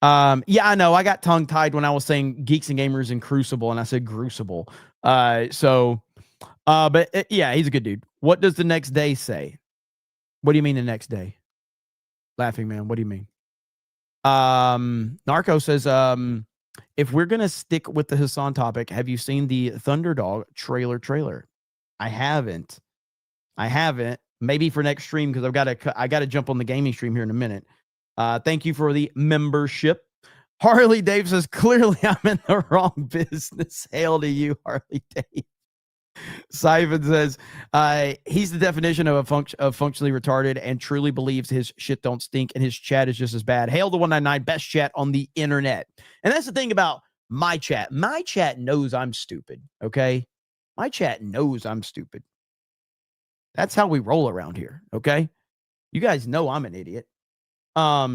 Yeah, I know. I got tongue-tied when I was saying Geeks and Gamers and Crucible, and I said Crucible. But yeah, he's a good dude. What does the next day say? What do you mean the next day? Laughing man, what do you mean? Narco says, if we're gonna stick with the Hassan topic, have you seen the Thunderdog trailer? I haven't. Maybe for next stream, because I gotta jump on the gaming stream here in a minute. Thank you for the membership. Harley Dave says, clearly I'm in the wrong business. Hail to you, Harley Dave. Simon says, he's the definition of functionally retarded and truly believes his shit don't stink and his chat is just as bad. Hail to 199, best chat on the internet. And that's the thing about my chat. My chat knows I'm stupid, okay? My chat knows I'm stupid. That's how we roll around here, okay? You guys know I'm an idiot. But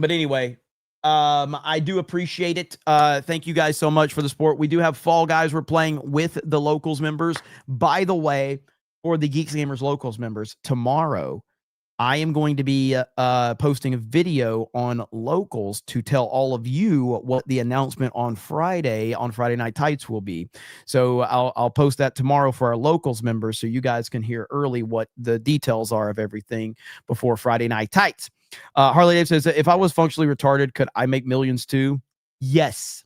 anyway, I do appreciate it. Thank you guys so much for the support. We do have Fall Guys. We're playing with the Locals members. By the way, for the Geeks Gamers Locals members, tomorrow I am going to be posting a video on Locals to tell all of you what the announcement on Friday Night Tights will be. So I'll post that tomorrow for our Locals members so you guys can hear early what the details are of everything before Friday Night Tights. Harley Dave says, if I was functionally retarded, could I make millions too? Yes.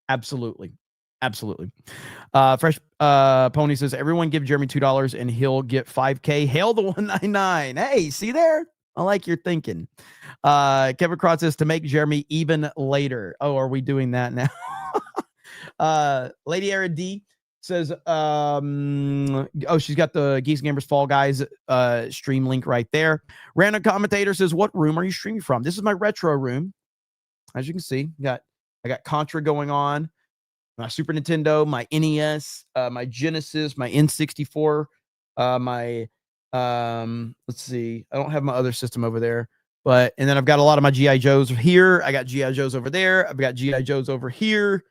Absolutely. Fresh Pony says, everyone give Jeremy $2 and he'll get 5K. Hail the 199. Hey, see there? I like your thinking. Kevin Cross says, to make Jeremy even later. Oh, are we doing that now? Lady Era D says, she's got the Geeks Gamers Fall Guys stream link right there. Random commentator says, what room are you streaming from? This is my retro room. As you can see, I got Contra going on, my Super Nintendo, my NES, my Genesis, my N64, my let's see, I don't have my other system over there, and then I've got a lot of my GI Joes here. I got GI Joes over there. I've got GI Joes over here.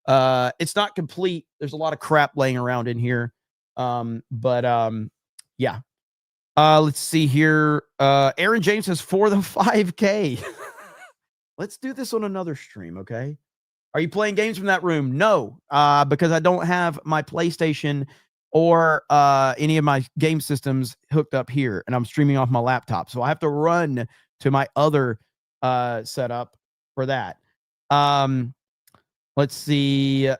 It's not complete. There's a lot of crap laying around in here. Yeah. Let's see here. Aaron James says, for the 5K. Let's do this on another stream, okay? Are you playing games from that room? No, because I don't have my PlayStation or any of my game systems hooked up here, and I'm streaming off my laptop. So I have to run to my other setup for that. Let's see.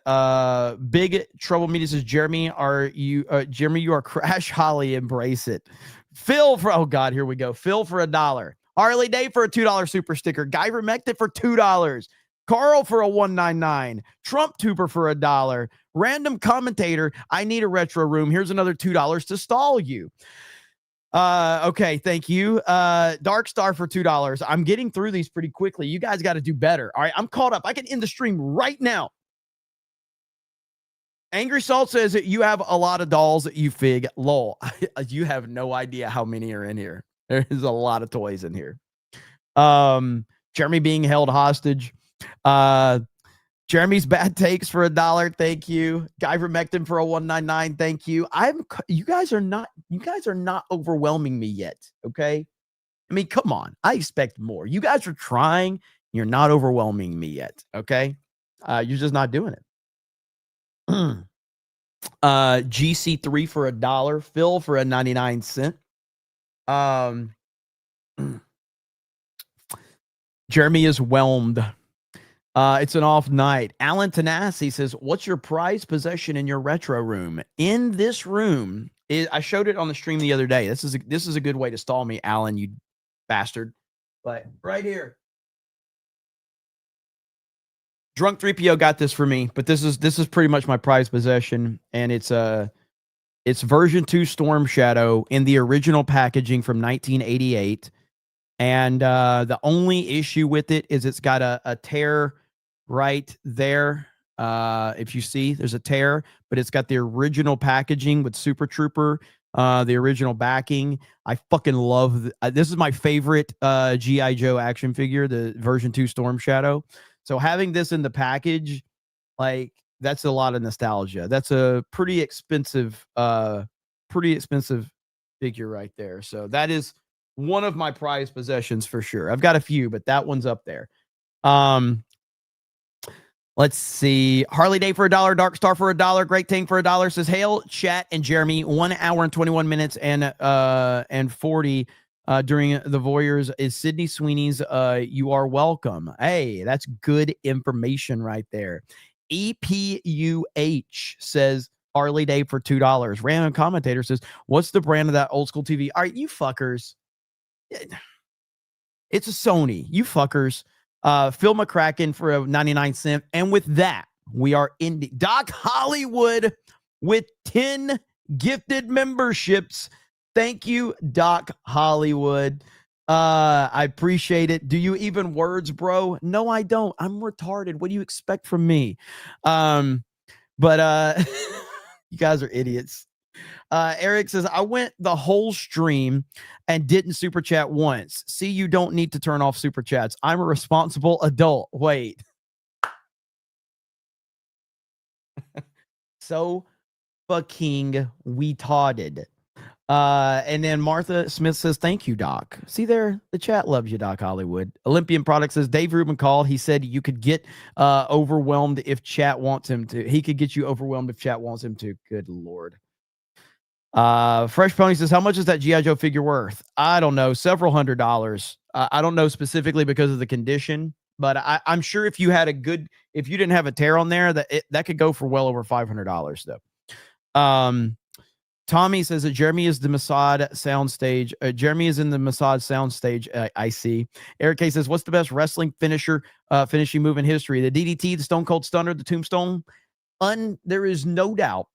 Big Trouble Media says, Jeremy, you are Crash Holly, embrace it. Phil for, oh God, here we go. Phil for $1. Harley Dave for a $2 super sticker. Guy Remected for $2. Carl for a $1.99. Trump Tuber for $1. Random commentator, I need a retro room. Here's another $2 to stall you. Okay, thank you. Dark Star for $2. I'm getting through these pretty quickly. You guys got to do better. All right, I'm caught up. I can end the stream right now. Angry Salt says that you have a lot of dolls that you fig. Lol. You have no idea how many are in here. There's a lot of toys in here. Jeremy being held hostage. Jeremy's bad takes for $1. Thank you. Guy Vermectin for a $1.99. Thank you. You guys are not overwhelming me yet. Okay. I mean, come on. I expect more. You guys are trying. You're not overwhelming me yet. Okay. You're just not doing it. GC3 for $1. Phil for a 99 cent. Jeremy is whelmed. It's an off night. Alan Tanasi says, what's your prized possession in your retro room? In this room, I showed it on the stream the other day. This is a good way to stall me, Alan, you bastard. But right here. Drunk 3PO got this for me, but this is pretty much my prized possession, and it's version 2 Storm Shadow in the original packaging from 1988. And the only issue with it is it's got a tear right there. If you see, there's a tear, but it's got the original packaging with Super Trooper, the original backing. I fucking love this is my favorite G.I. Joe action figure, the version 2 Storm Shadow. So having this in the package, like, that's a lot of nostalgia. That's a pretty expensive figure right there. So that is one of my prized possessions for sure. I've got a few, but that one's up there. Let's see. Harley Day for $1, Dark Star for $1, Great Tank for $1 says, hail chat and Jeremy, 1 hour and 21 minutes and 40 during the Voyeurs is Sydney Sweeney's You Are Welcome. Hey, that's good information right there. EPUH says Harley Day for $2. Random commentator says, what's the brand of that old school TV? All right, you fuckers. It's a Sony. You fuckers. Phil McCracken for a 99 cent. And with that, we are in Doc Hollywood with 10 gifted memberships. Thank you, Doc Hollywood. I appreciate it. Do you even words, bro? No, I don't. I'm retarded. What do you expect from me? But you guys are idiots. Eric says, I went the whole stream and didn't super chat once. See, you don't need to turn off super chats. I'm a responsible adult. Wait. So fucking retarded. And then Martha Smith says, thank you, Doc. See there? The chat loves you, Doc Hollywood. Olympian Product says, Dave Rubin called. He said you could get overwhelmed if chat wants him to. He could get you overwhelmed if chat wants him to. Good Lord. Fresh Pony says, how much is that G.I. Joe figure worth? I don't know, several $100s. I don't know specifically because of the condition, but I'm sure if you didn't have a tear on there, that could go for well over $500 though. Tommy says that Jeremy is the Mossad soundstage. Jeremy is in the Mossad soundstage. I see. Eric K says, what's the best wrestling finishing move in history? The DDT, the Stone Cold Stunner, the Tombstone? There is no doubt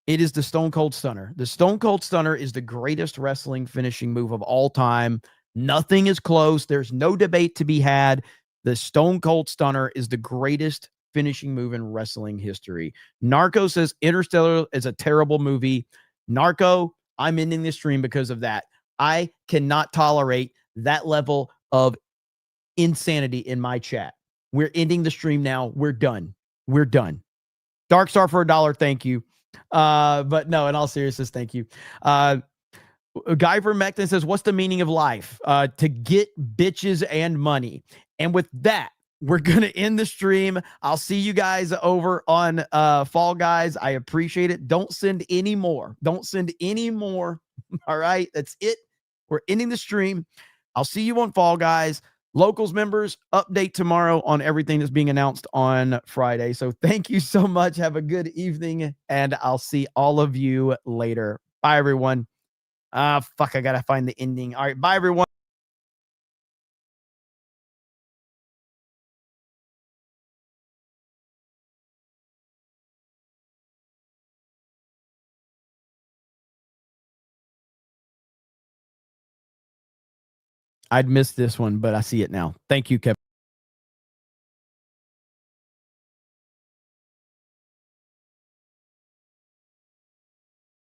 it is the Stone Cold Stunner. The Stone Cold Stunner is the greatest wrestling finishing move of all time. Nothing is close. There's no debate to be had. The Stone Cold Stunner is the greatest finishing move in wrestling history. Narco says Interstellar is a terrible movie. Narco, I'm ending this stream because of that. I cannot tolerate that level of insanity in my chat. We're ending the stream now. We're done. We're done. Darkstar for $1. Thank you. But no, in all seriousness, thank you. Guy from Mecton says, what's the meaning of life? To get bitches and money. And with that, we're going to end the stream. I'll see you guys over on Fall Guys. I appreciate it. Don't send any more. Don't send any more. All right. That's it. We're ending the stream. I'll see you on Fall Guys. Locals members, update tomorrow on everything that's being announced on Friday. So thank you so much. Have a good evening, and I'll see all of you later. Bye, everyone. Fuck, I got to find the ending. All right, bye, everyone. I'd missed this one, but I see it now. Thank you, Kevin.